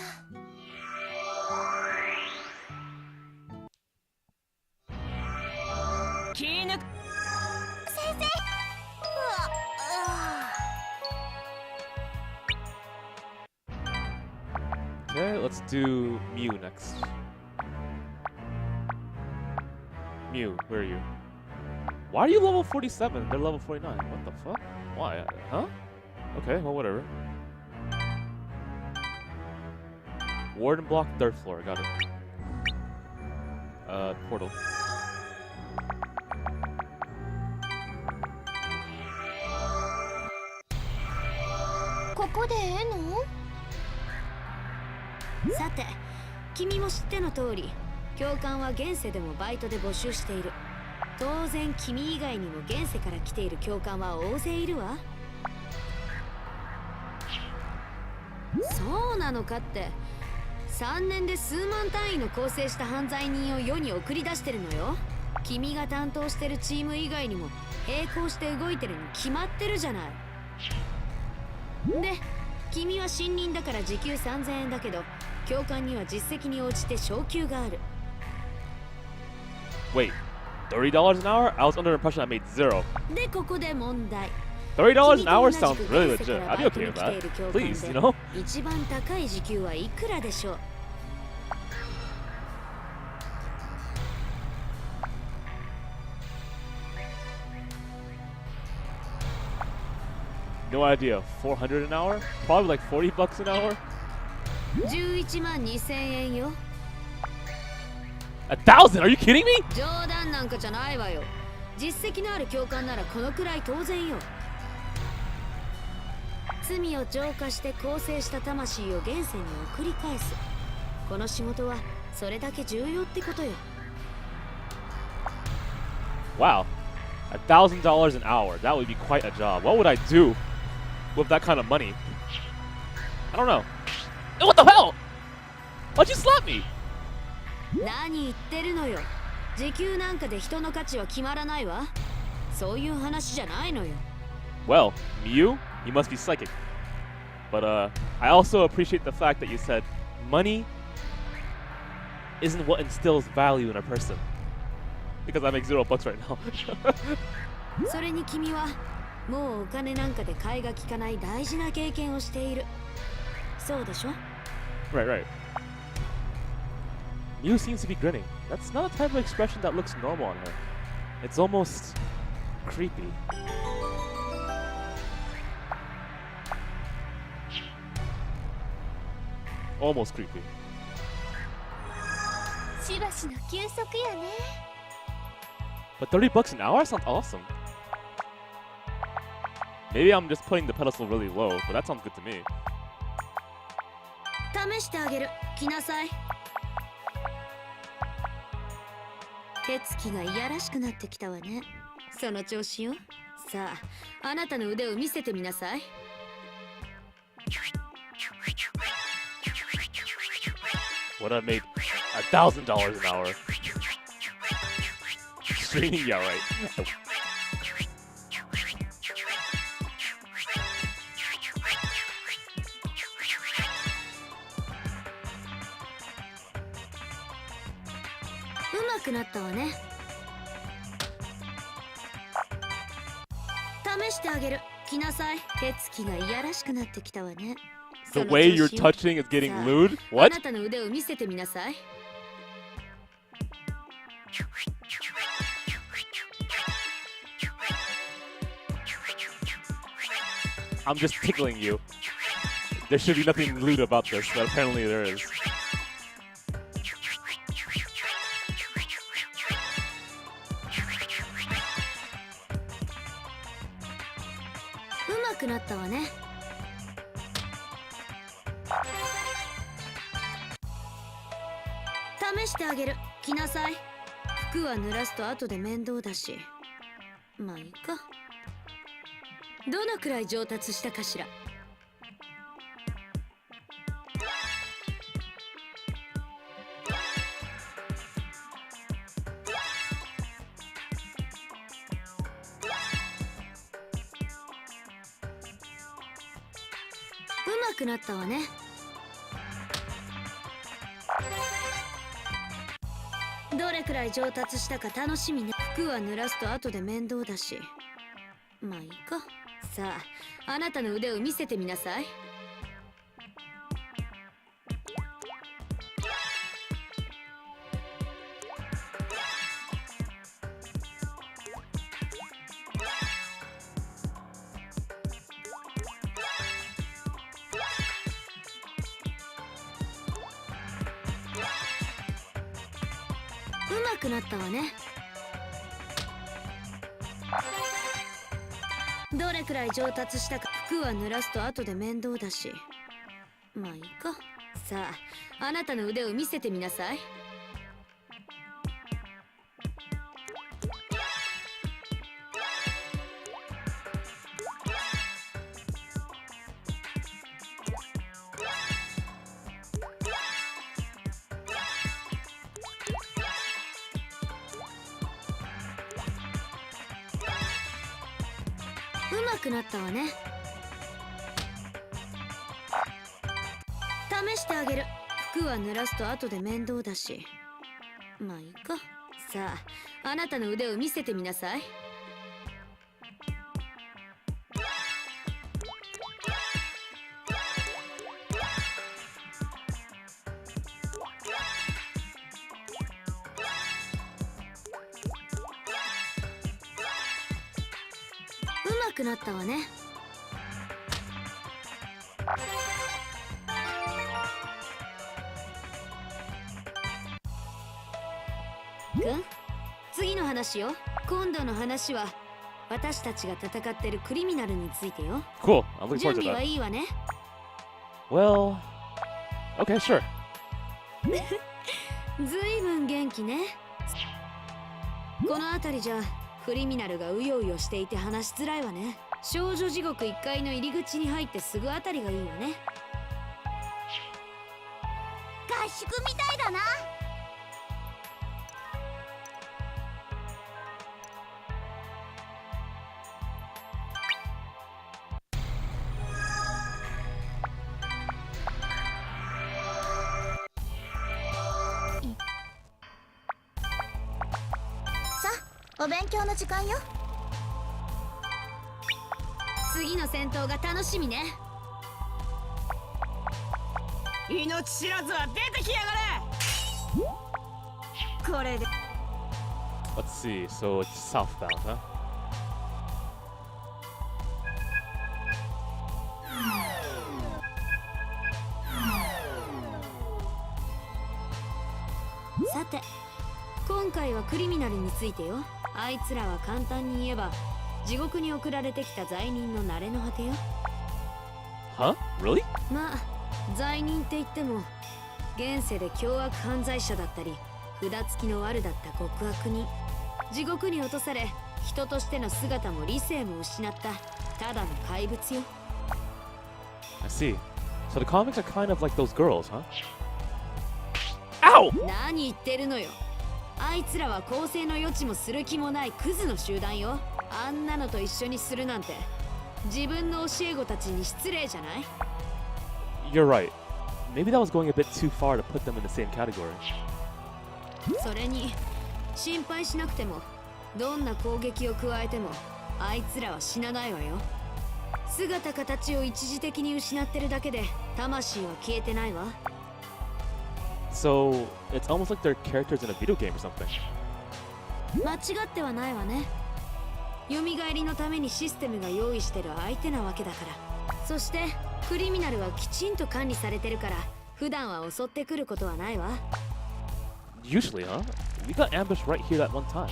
気抜く。
先生。
Okay, let's do Mew next. Mew, where are you? Why are you level 47? They're level 49. What the fuck? Why? Huh? Okay, well, whatever. Warden block, third floor. Got it. Portal.
ここでええの？
さて、君も知っての通り、教官は現世でもバイトで募集している。当然君以外にも現世から来ている教官は大勢いるわ。そうなのかって。3年で数万単位の構成した犯罪人を世に送り出してるのよ。君が担当してるチーム以外にも並行して動いてるに決まってるじゃない。で、君は新任だから時給3000円だけど、教官には実績に応じて昇給がある。
Wait, $30 an hour? I was under the impression I made 0.
で、ここで問題。
$30 an hour sounds really legit. I'd be okay with that. Please, you know?
一番高い時給はいくらでしょう。
No idea. 400 an hour? Probably like $40 an hour?
11万2000円よ。
1,000? Are you kidding me?
冗談なんかじゃないわよ。実績のある教官ならこのくらい当然よ。罪を浄化して構成した魂を現世に送り返す。この仕事はそれだけ重要ってことよ。
Wow. $1,000 an hour. That would be quite a job. What would I do with that kind of money? I don't know. What the hell? Why'd you slap me?
何言ってるのよ。時給なんかで人の価値は決まらないわ。そういう話じゃないのよ。
Well, you must be psychic. But I also appreciate the fact that you said money isn't what instills value in a person. Because I make $0 right now.
それに君はもうお金なんかで替えが利かない大事な経験をしている。そうでしょ？
Right, right. Mew seems to be grinning. That's not a type of expression that looks normal on her. It's almost creepy. Almost creepy.
しばしの休息やね。
But $30 an hour sounds awesome. Maybe I'm just putting the pedestal really low, but that sounds good to me.
試してあげる。来なさい。手つきがいやらしくなってきたわね。その調子よ。さあ、あなたの腕を見せてみなさい。
Would I make $1,000 an hour? Streaming, yeah, right.
うまくなったわね。試してあげる。来なさい。手つきがいやらしくなってきたわね。
The way you're touching is getting lewd?
あ
What?
なたの腕を見せてみなさい。
I'm just tickling you. There should be nothing lewd about this, but apparently there is.
うまくなったわね。試してあげる。来なさい。服は濡らすと後で面倒だし。まあいいか。どのくらい上達したかしら。うまくなったわね。どれくらい上達したか楽しみね。服は濡らすと後で面倒だし。まあいいか。さあ、あなたの腕を見せてみなさい。うまくなったわね。どれくらい上達したか。服は濡らすと後で面倒だし。まあいいか。さあ、あなたの腕を見せてみなさい。うまくなったわね。試してあげる。服は濡らすと後で面倒だし。まあいいか。さあ、あなたの腕を見せてみなさい。上手くなったわね。くん、次の話よ。今度の話は私たちが戦ってるクリミナルについてよ。
Cool. I'm looking
準
forward to
備は
that.
いいわね。
Well, okay, sure.
ずいぶん元気ね。この辺りじゃクリミナルがうようよしていて話しづらいわね。少女地獄1階の入り口に入ってすぐあたりがいいわね。
合宿みたいだな。さあ、お勉強の時間よ。
次の戦闘が楽しみね。
命知らずは出てきやがれ。これで
Let's see. So it's southbound, huh?
さて、今回はクリミナルについてよ。あいつらは簡単に言えば地獄に送られてきた罪人の慣れの果てよ。
Huh? Really?
まあ罪人って言っても現世で凶悪犯罪者だったり札付きの悪だった極悪人、地獄に落とされ人としての姿も理性も失ったただの怪物よ。
I see. So the comics are kind of like those girls, huh? Ow!
何言ってるのよ。あいつらは更生の余地もする気もないクズの集団よ。あんなのと一緒にするなんて自分の教え子たちに失礼じゃない？
You're right. Maybe that was going a bit too far to put them in the same category.
それに心配しなくてもどんな攻撃を加えてもあいつらは死なないわよ。姿形を一時的に失ってるだけで魂は消えてないわ。
So it's almost like they're characters in a video game or something.
間違ってはないわね。蘇りのためにシステムが用意してる相手なわけだから。そしてクリミナルはきちんと管理されてるから普段は襲ってくることはないわ。
Usually, huh? We got ambushed right here that one time.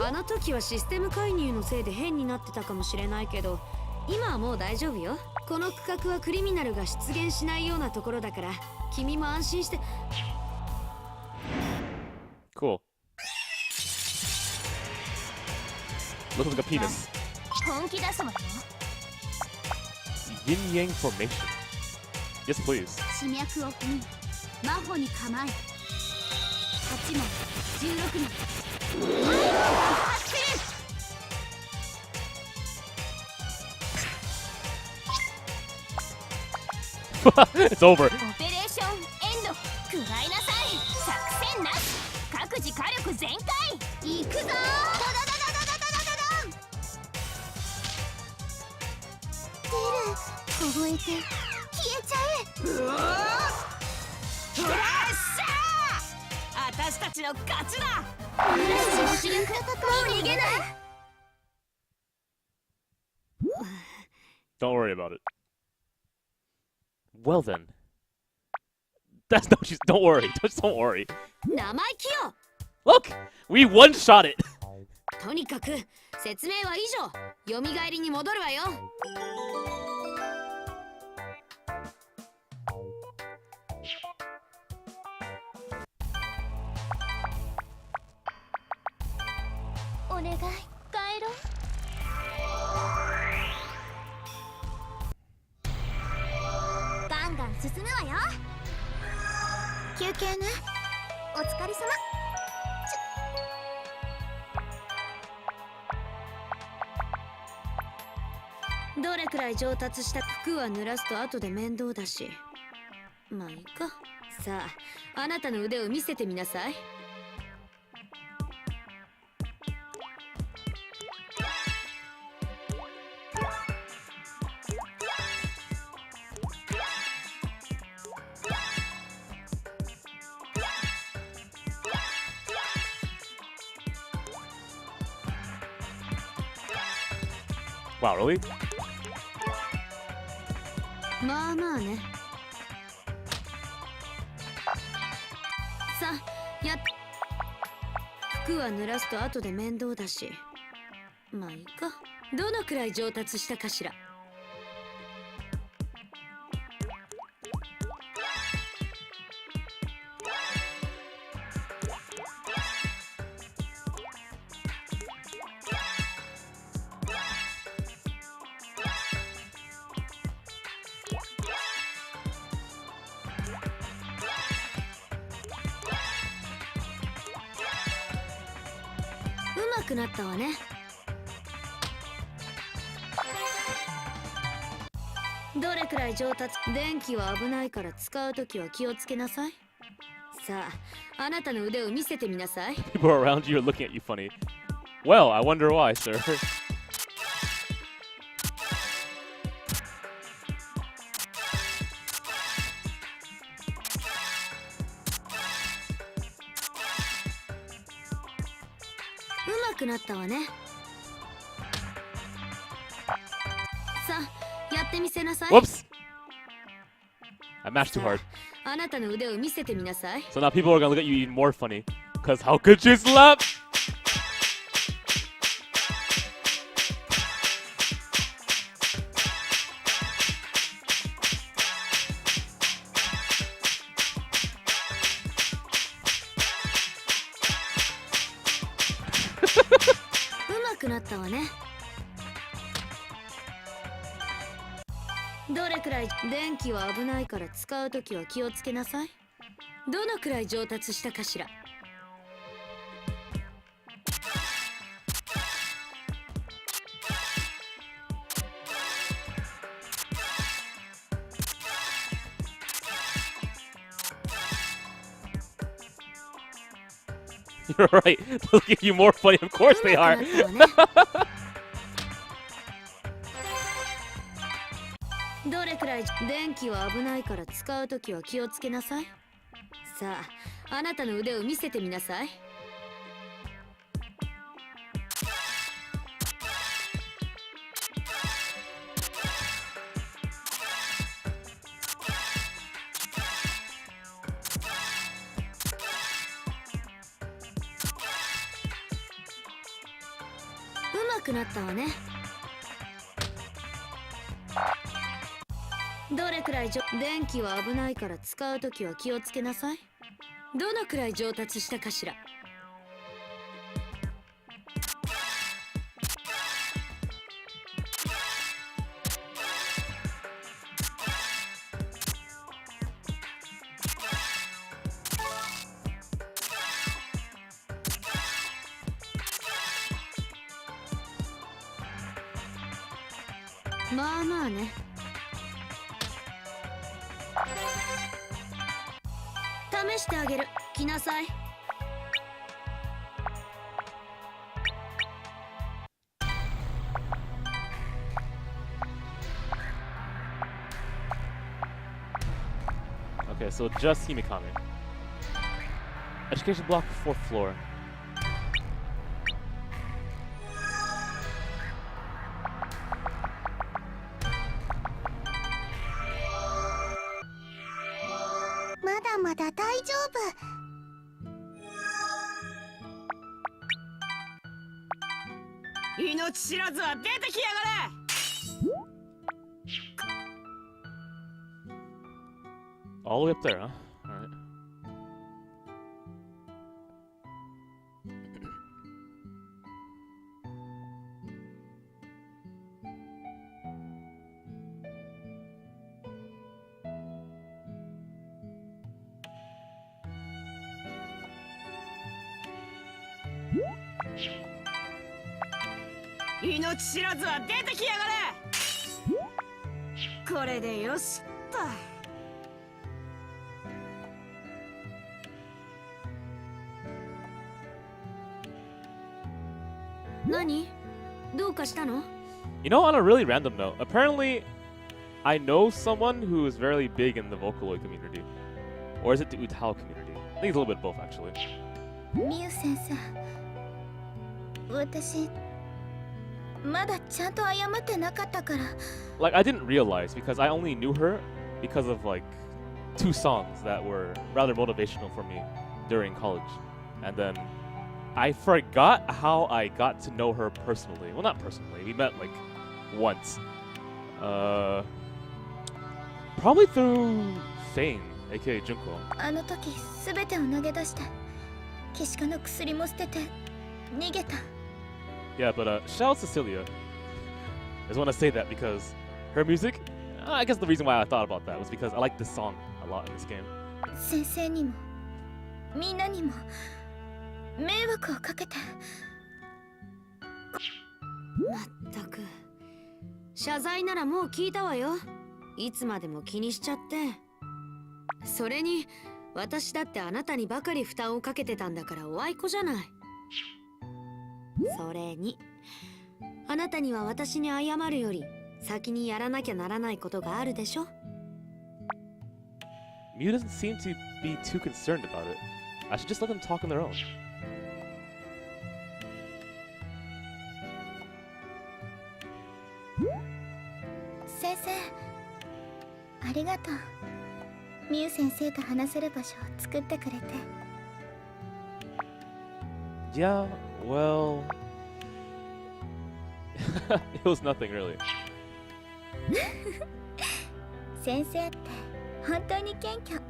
あの時はシステム介入のせいで変になってたかもしれないけど今はもう大丈夫よ。この区画はクリミナルが出現しないようなところだから君も安心して。
Cool. Looks like a penis.
本気出すわよ。
Yin Yang formation. Yes, please.
地脈を踏み真帆に構え8枚16枚走る。
It's over.
オペレーションエンド。食らいなさい。作戦なし。各自火力全開。行くぞー。ダダダダダダダダダン。出る。凍えて消えちゃえ。
うわー。よっしゃー。私たちの勝ちだ。
主力もう逃げない。
Don't worry about it. Well then. That's no. Don't worry. Just don't worry.
生意気よ。
Look, we one-shot it.
とにかく説明は以上。蘇りに戻るわよ。
お願い帰ろう。ガンガン進むわよ。休憩ね。お疲れ様。
どれくらい上達した服は濡らすと後で面倒だし。まあいいか。さあ、あなたの腕を見せてみなさい。
Wow, really?
まあまあね。さあ、服は濡らすと後で面倒だし。まあいいか。どのくらい上達したかしら。うまくなったわね。どれくらい上達。電気は危ないから使うときは気をつけなさい。さあ、あなたの腕を見せてみなさい。
People around you are looking at you funny. Well, I wonder why, sir.
うまくなったわね。さあ、やってみせなさい。
Whoops! I mashed too hard.
あなたの腕を見せてみなさい。
So now people are gonna look at you even more funny. Cause how could you slap?
うまくなったわね。どれくらい。電気は危ないから使うときは気をつけなさい。どのくらい上達したかしら。
You're right. They'll get you more funny. Of course they
う
are.
まくなったわね。どれくらい。電気は危ないから使うときは気をつけなさい。さあ、あなたの腕を見せてみなさい。うまくなったわね。どれくらい。電気は危ないから使うときは気をつけなさい。どのくらい上達したかしら。まあまあね。試してあげる。来なさい。
Okay, so just Himikami. Education block, 4th floor.
まだまだ大丈夫。
命知らずは出てきやがれ。
All the way up there, huh? Alright.
命知らずは出てきやがれ。これでよしっと。
何？どうかしたの？
You know, on a really random note, apparently I know someone who is very big in the Vocaloid community. Or is it the Utao community? I think it's a little bit of both, actually.
ミュウ先生、私まだちゃんと謝ってなかったから。
Like, I didn't realize because I only knew her because of like 2 songs that were rather motivational for me during college. And then I forgot how I got to know her personally. Well, not personally. We met like once. Probably through Fane, aka Junko.
あの時すべてを投げ出してキシカの薬も捨てて逃げた。
Yeah, but shout out Cecilia. I just want to say that because her music, I guess the reason why I thought about that was because I like this song a lot in this game.
先生にもみんなにも迷惑をかけて。
まったく謝罪ならもう聞いたわよ。いつまでも気にしちゃって。それに私だってあなたにばかり負担をかけてたんだからおあいこじゃない。それにあなたには私に謝るより先にやらなきゃならないことがあるでしょ。
Mew doesn't seem to be too concerned about it. I should just let them talk on their own.
先生ありがとう。ミュウ先生と話せる場所を作ってくれて。
Yeah, well... it was nothing really.
先生って本当に謙虚。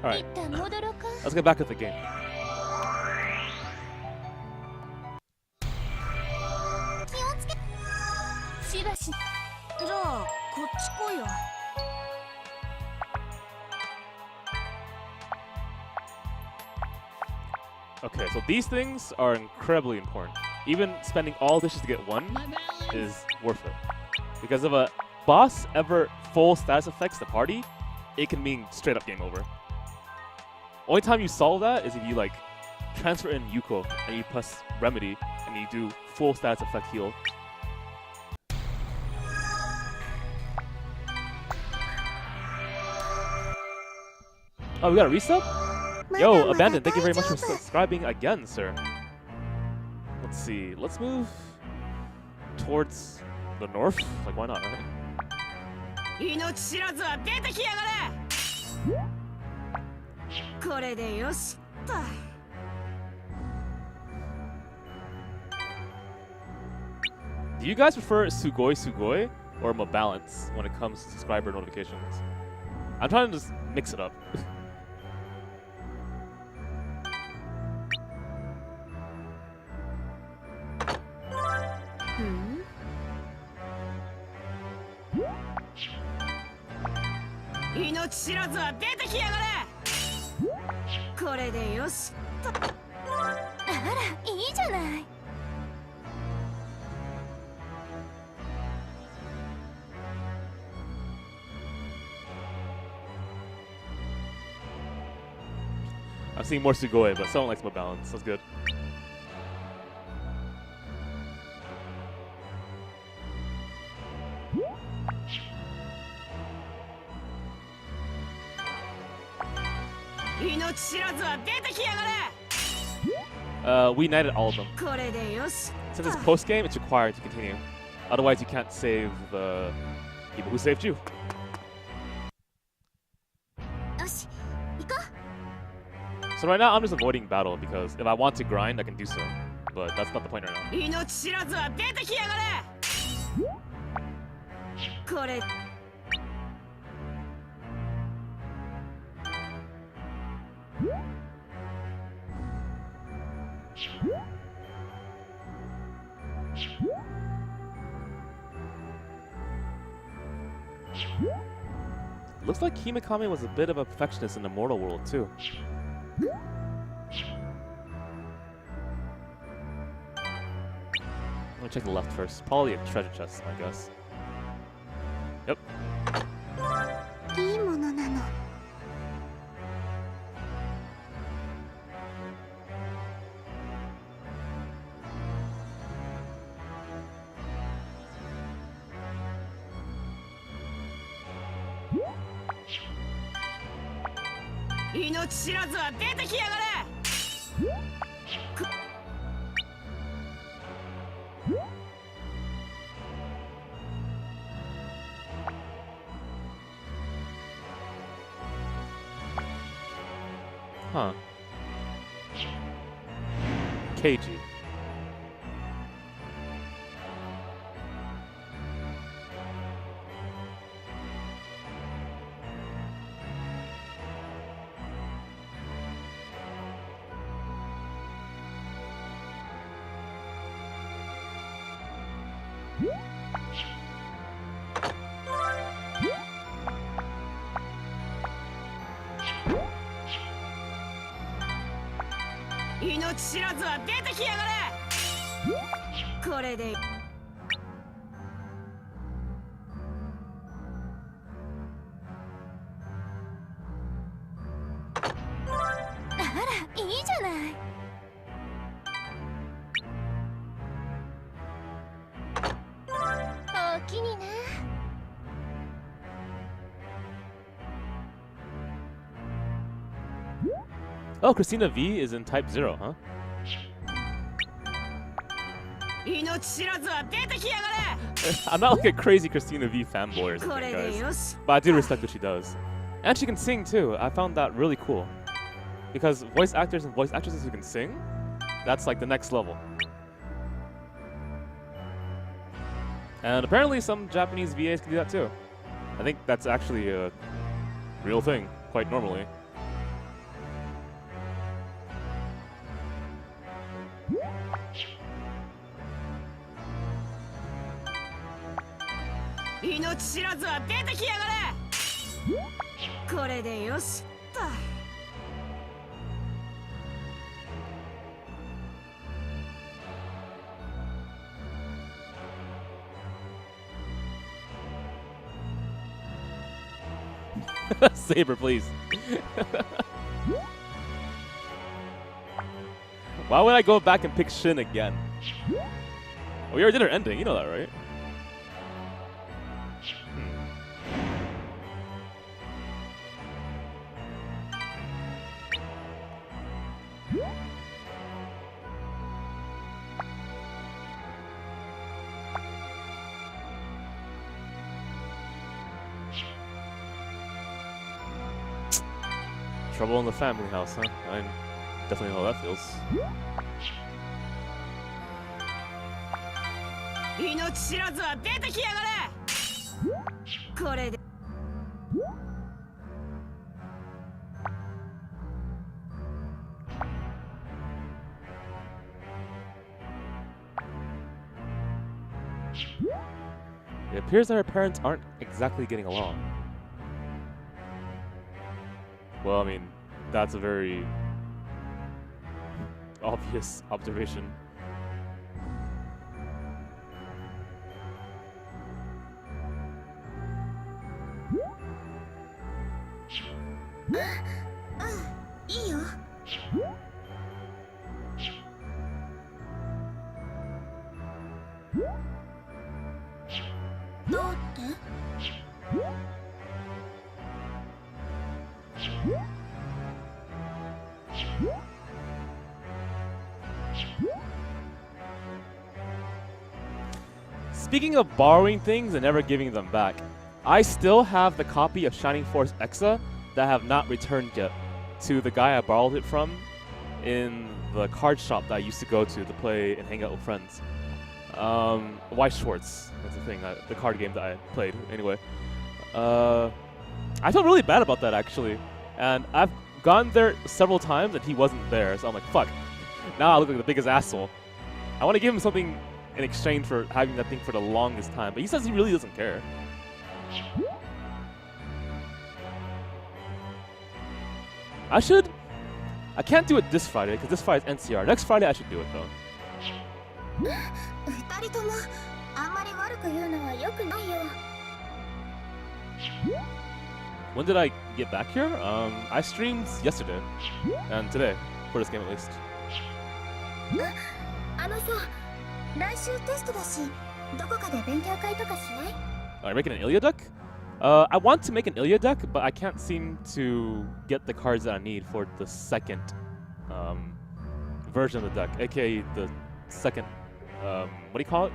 Alright,
一旦戻ろうか。
let's get back to the game.
気をつけ。しばし。
じゃあこっち来いよ。
Okay, so these things are incredibly important. Even spending all dishes to get one is worth it. Because if a boss ever full status affects the party, it can mean straight up game over. Only time you solve that is if you like transfer in Yuko and you press remedy and you do full status effect heal. Oh, we got a resub? Yo, Abandoned, thank you very much for subscribing again, sir. Let's see, let's move towards the north. Like, why not, right?
命知らずは出てきやがれ。これでよしっと。
Do you guys prefer Sugoi Sugoi or Mabalance when it comes to subscriber notifications? I'm trying to just mix it up.
Hmm?
命知らずは出てきやがれ。これでよしっと。
あらいいじゃない。
I'm seeing more Sugoi, but someone likes Mabalance. That's good. We knighted all of them.
これでよし。
Since it's post game, it's required to continue. Otherwise, you can't save the people who saved you.
よし行こ
So right now, I'm just avoiding battle because if I want to grind, I can do so. But that's not the point right now.
命知らずは出てきやがれ。これ。
Looks like Himekame was a bit of a perfectionist in the mortal world too. Let me check the left first. Probably a treasure chest, I guess. Yep.
う。いいものなの。
Alright,
命知らずは出てきやがれ。
Huh. KG. Oh, Christina V is in Type 0, huh? I'm not like a crazy Christina V fanboy or something, guys. But I do respect what she does. And she can sing too. I found that really cool. Because voice actors and voice actresses who can sing, that's like the next level. And apparently some Japanese VAs can do that too. I think that's actually a real thing, quite normally. Saber, please. Why would I go back and pick Shin again? We already did her ending, you know that, right? Trouble in the family house, huh? I definitely know how that feels. It appears that her parents aren't exactly getting along. Well, I mean, that's a very obvious observation. Speaking of borrowing things and never giving them back, I still have the copy of Shining Force Exa that I have not returned yet to the guy I borrowed it from in the card shop that I used to go to play and hang out with friends. White Schwartz, that's the thing, the card game that I played. Anyway, I felt really bad about that actually, and I've gone there several times and he wasn't there, so I'm like, fuck. Now I look like the biggest asshole. I want to give him something in exchange for having that thing for the longest time, but he says he really doesn't care. I can't do it this Friday because this Friday is NCR. Next Friday I should do it though. When did I get back here? I streamed yesterday and today for this game at least. Are you making an Ilya duck? I want to make an Ilya deck, but I can't seem to get the cards that I need for the second version of the deck, aka the second, what do you call it?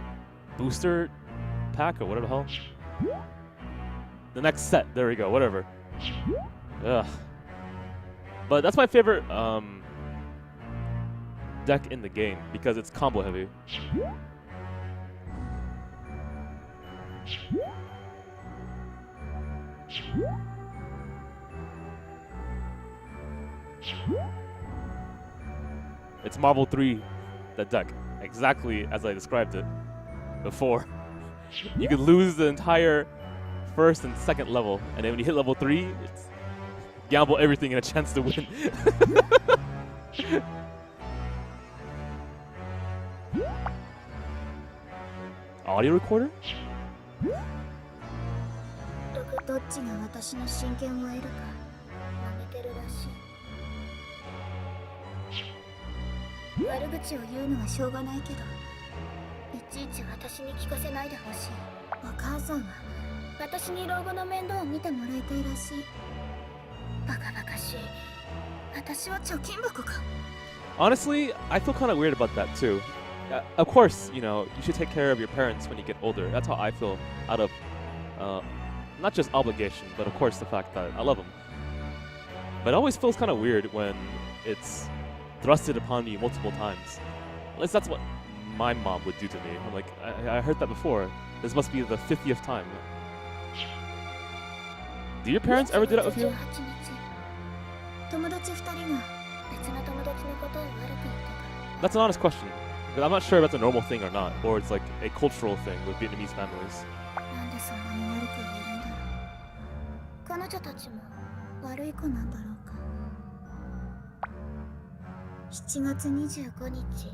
Booster pack or whatever the hell? The next set, there we go, whatever. Ugh. But that's my favorite deck in the game because it's combo heavy. It's Marvel 3, the deck, exactly as I described it before. You could lose the entire first and second level, and then when you hit level 3, it's gamble everything and a chance to win. Audio recorder?
どっちが私の真剣を得るか揉めてるらしい。悪口を言うのはしょうがないけど、いちいち私に聞かせないでほしい。お母さんは私に老後の面倒を見てもらいたいらしい。バカバカしい。私は貯金箱か。
Honestly, I feel kind of weird about that too. Of course, you know, you should take care of your parents when you get older. That's how I feel out of not just obligation, but of course the fact that I love them. But it always feels kind of weird when it's thrusted upon you multiple times. At least that's what my mom would do to me. I'm like, I heard that before. This must be the 50th time. Do your parents ever do that with you?
友達2人が別の友達のことを悪く言ってた。
That's an honest question. But I'm not sure if that's a normal thing or not, or it's like a cultural thing with Vietnamese families.
なんでそんなに悪く言えるんだろう。彼女たちも悪い子なんだろうか。7月25日、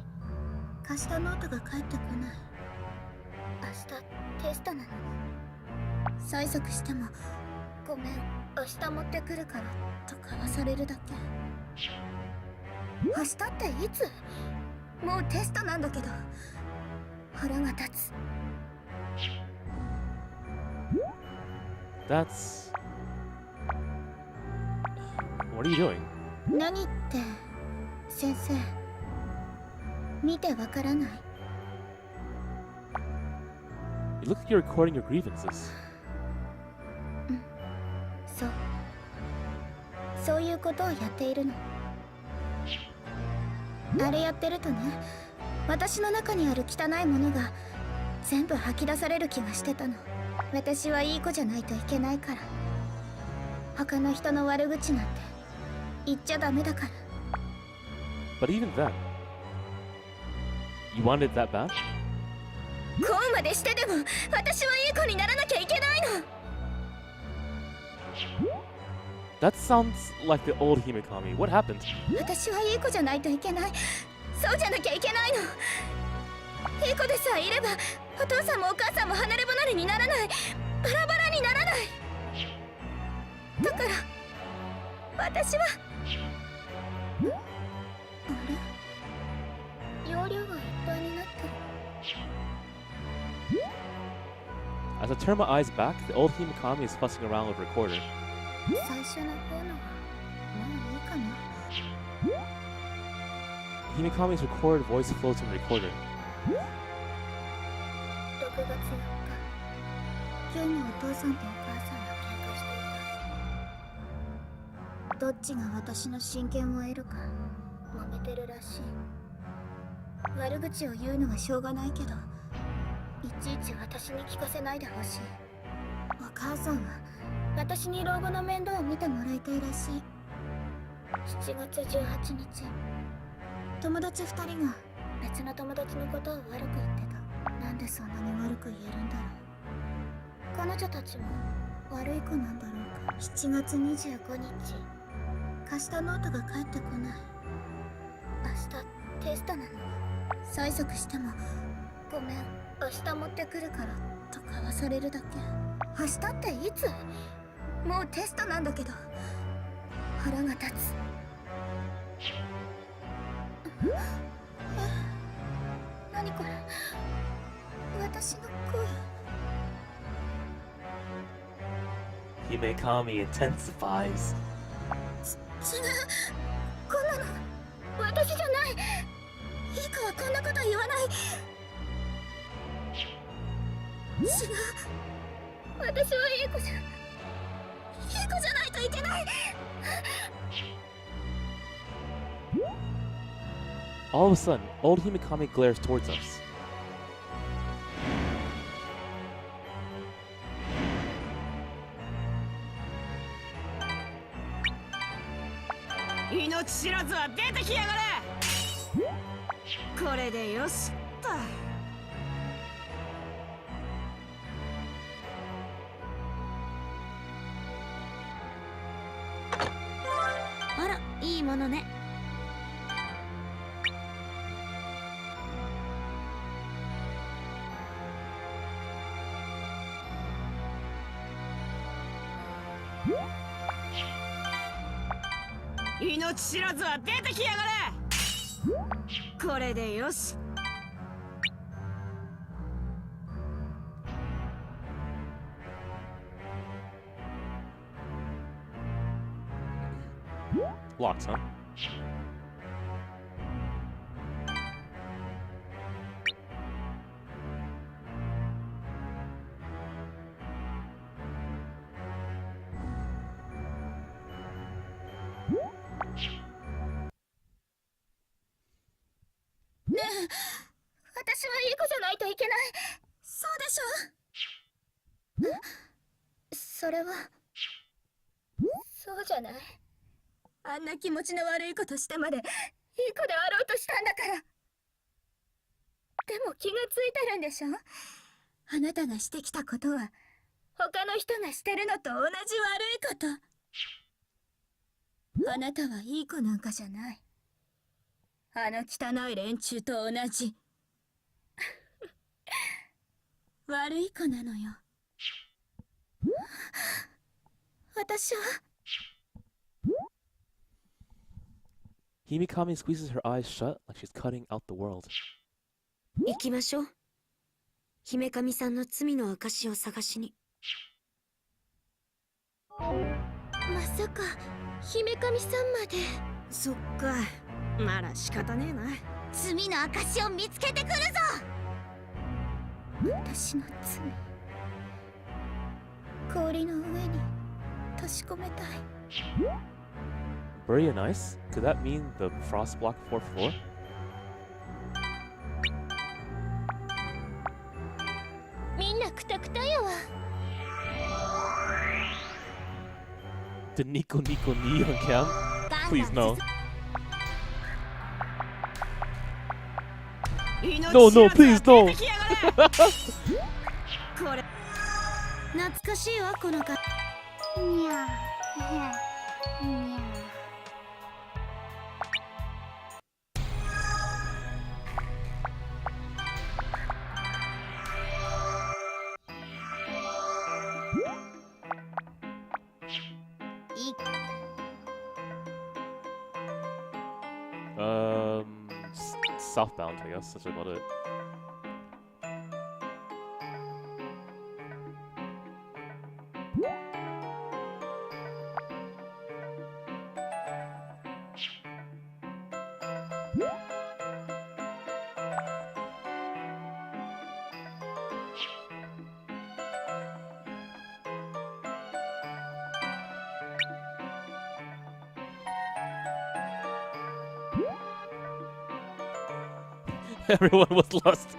貸したノートが返ってこない。明日テストなのに。催促してもごめん、明日持ってくるからとかわされるだけ。明日っていつ？もうテストなんだけど腹が立つ。
That's... What are you doing?
何って先生、見てわからない。
You look like you're recording your grievances.
そういうことをやっているの。あれやってるとね、私の中にある汚いものが全部吐き出される気がしてたの。私はいい子じゃないといけないから。他の人の悪口なんて言っちゃダメだから。
But even then, you wanted that bad?
こうまでしてでも私はいい子にならなきゃいけないの。
That sounds like the old Himekami. What happened?
私はいい子じゃないといけない。そうじゃなきゃいけないの。いい子でさえいればお父さんもお母さんも離れ離れにならない。バラバラにならない。だから私はあれ、容量がいっぱいになってる。
As I turn my eyes back, the old Himekami is fussing around with a recorder.
最初の方のはもういいかな。
Himekami's recorded voice floats in the recorder.
6月4日、急にお父さんとお母さんが喧嘩していた。どっちが私の親権を得るか揉めてるらしい。悪口を言うのはしょうがないけど、いちいち私に聞かせないでほしい。お母さんは私に老後の面倒を見てもらいたいらしい。7月18日、友達2人が別の友達のことを悪く言ってた。なんでそんなに悪く言えるんだろう。彼女たちも悪い子なんだろうか。7月25日、貸したノートが返ってこない。明日テストなの。催促してもごめん、明日持ってくるからとかわされるだけ。明日っていつ？もうテストなんだけど腹が立つ。何これ、私の声。
Himekami intensifies.
違う、こんなの私じゃない。いい子はこんなこと言わない。違う、私はいい子じゃないといけない。
All of a sudden, old Himekami glares towards us.
命知らずは出てきやがれ。これでよしっと。あら、いいものね。命知らずは出てきやがれ。これでよし。
Locks, huh?
「私はいい子じゃないといけない。そうでしょ？それはそうじゃない。あんな気持ちの悪いことしてまでいい子であろうとしたんだから。でも気がついてるんでしょ？あなたがしてきたことは他の人がしてるのと同じ悪いこと。あなたはいい子なんかじゃない。あの汚い連中と同じ悪い子なのよ。私は。
Himekami squeezes her eyes shut like she's cutting out the world.
行きましょう。姫神さんの罪の証を探しに。
まさか姫神さんまで。
そっか、なら仕方ねえな。
罪の証を見つけてくるぞ。私の罪、氷の上に閉じ込めたい。
Very nice. Could that mean the frost block 4th floor?
みんなクタクタやわ。
Did Nico knee on Cam? Please no. No, no, please no.
これ懐かしいわ、このか。
にゃーにゃー。
Southbound, I guess. That's about it. Everyone was lost.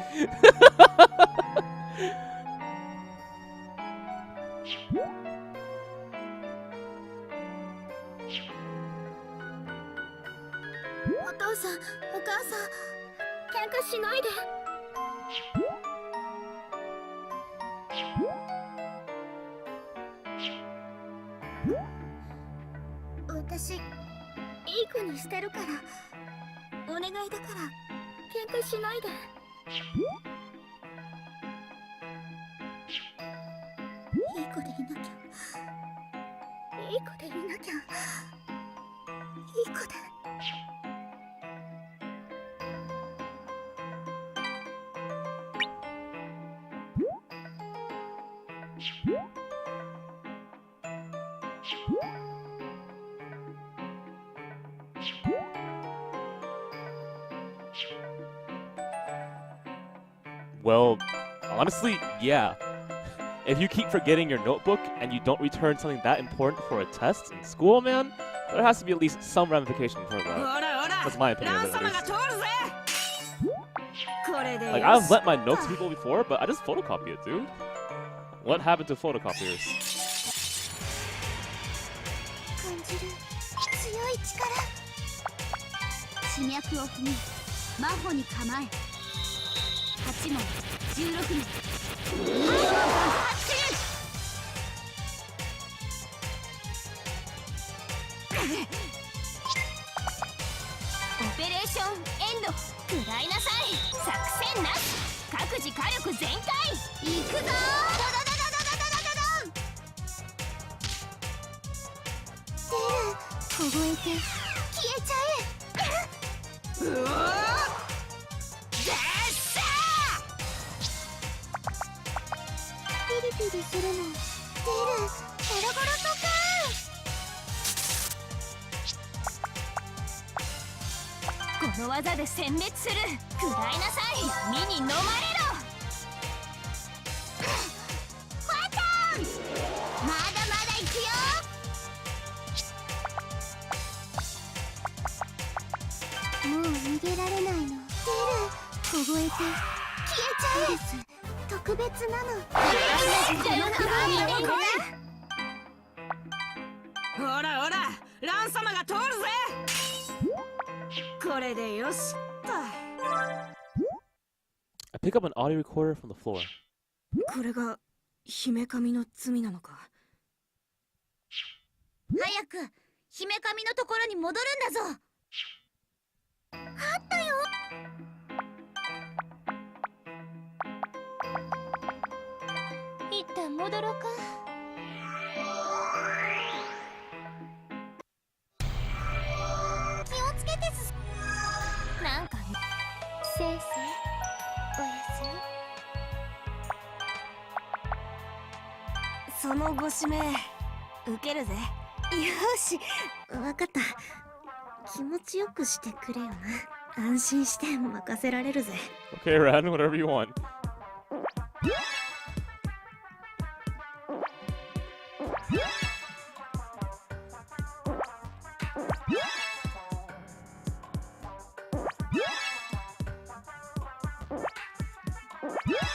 お父さん、お母さん、喧嘩しないで。私、いい子にしてるから、お願いだから喧嘩しないで。いい子でいなきゃ、いい子でいなきゃ、いい子で。
Well, honestly, yeah. If you keep forgetting your notebook and you don't return something that important for a test in school, man, there has to be at least some ramification for that. That's my opinion of it, at least. Like, I've lent my notes to people before, but I just photocopy it, dude. What happened to photocopiers?
感じる強い力地脈を踏み真帆に構え8問16名オペレーションエンド食らいなさい作戦なし各自火力全開行くぞードドドドドドドドドン凍えて消えちゃえうおーでっしゃーピリピリするの出るゴロゴロとかこの技で殲滅する食らいなさい闇に飲まれろファタンまだまだ行くよもう逃げられないの出る凍えて消えちゃえです特別なの
ほらほらラン様が通るぜこれでよしと
I pick up an audio recorder from the floor.
これが姫神の罪なのか
早く姫神のところに戻るんだぞあったよ一旦戻ろうか気をつけてなんかせいせいおやすみ
そのご指名受けるぜよしわかった気持ちよくしてくれよな安心して任せられるぜ
Okay, Ran, whatever you want.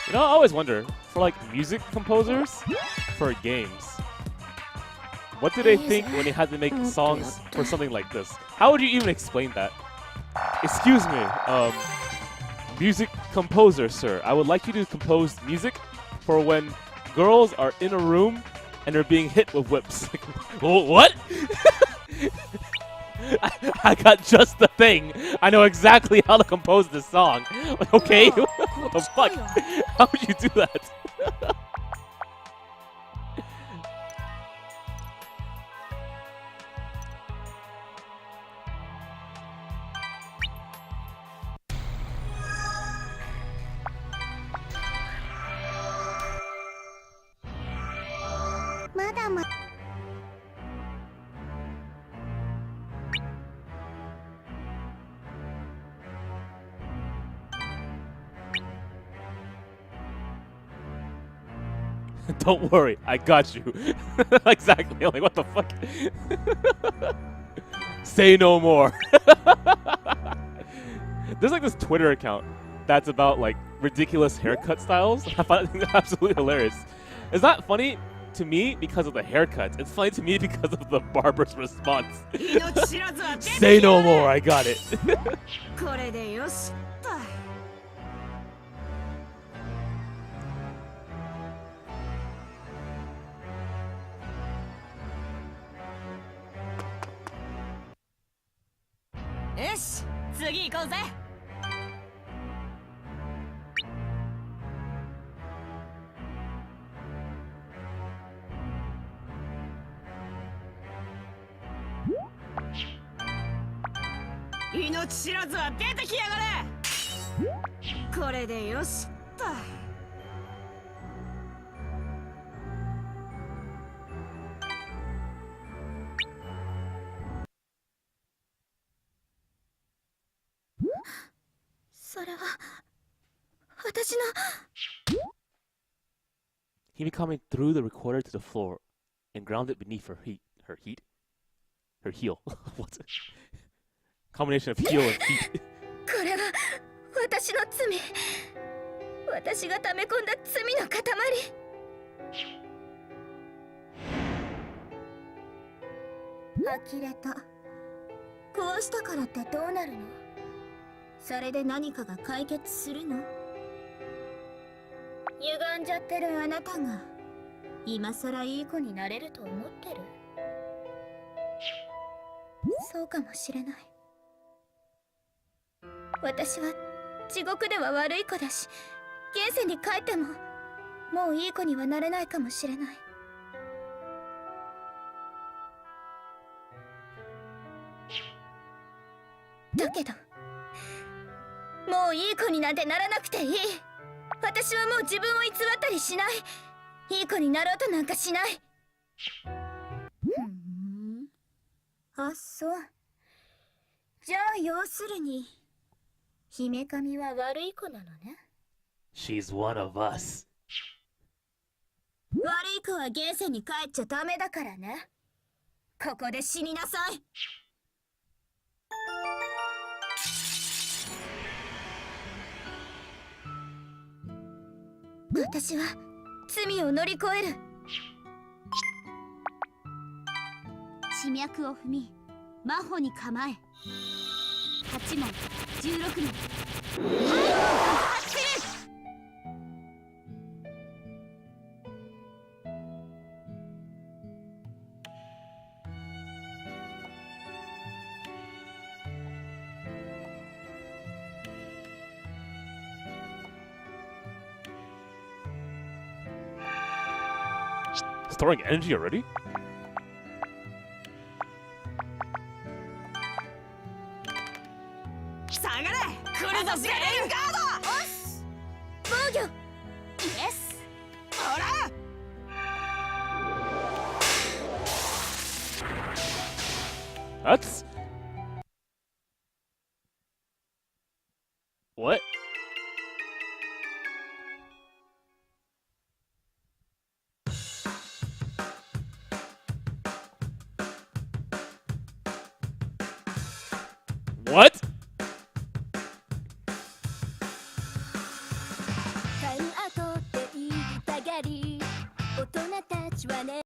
You know, I always wonder, for like music composers, for games, what do they think when they had to make songs for something like this? How would you even explain that? Excuse me, music composer, sir. I would like you to compose music for when girls are in a room and they're being hit with whips. What? I got just the thing. I know exactly how to compose this song. Okay? What the fuck? How would you do that? Don't worry, I got you. Exactly. I'm like, what the fuck? Say no more. There's like this Twitter account that's about like ridiculous haircut styles. I find it absolutely hilarious. It's not funny to me because of the haircuts. It's funny to me because of the barber's response. Say no more, I got it.
これでよしとよし次行こうぜ命知らずは出てきやがれこれでよしとそれは私の
He becoming threw the recorder to the floor and ground it beneath her heel. What? Combination of heel and feet.
これは私の罪。私が溜め込んだ罪の塊。呆れた。こうしたからってどうなるの？それで何かが解決するの？歪んじゃってるあなたが今さらいい子になれると思ってる？そうかもしれない。私は地獄では悪い子だし、現世に帰ってももういい子にはなれないかもしれない。だけどもういい子になんてならなくていい。私はもう自分を偽ったりしない。いい子になろうとなんかしない。あ、そう。じゃあ要するに姫神は悪い子なのね。
She's one of us.
悪い子は現世に帰っちゃダメだからね。ここで死になさい。私は罪を乗り越える。
地脈を踏み真帆に構え、8問16人、
Storing energy already?
下がれ。来るぞスレインガード。おっす。防御。イエス。ほら。
That's... What? What?
タイムアウトって言いたがり大人たちはね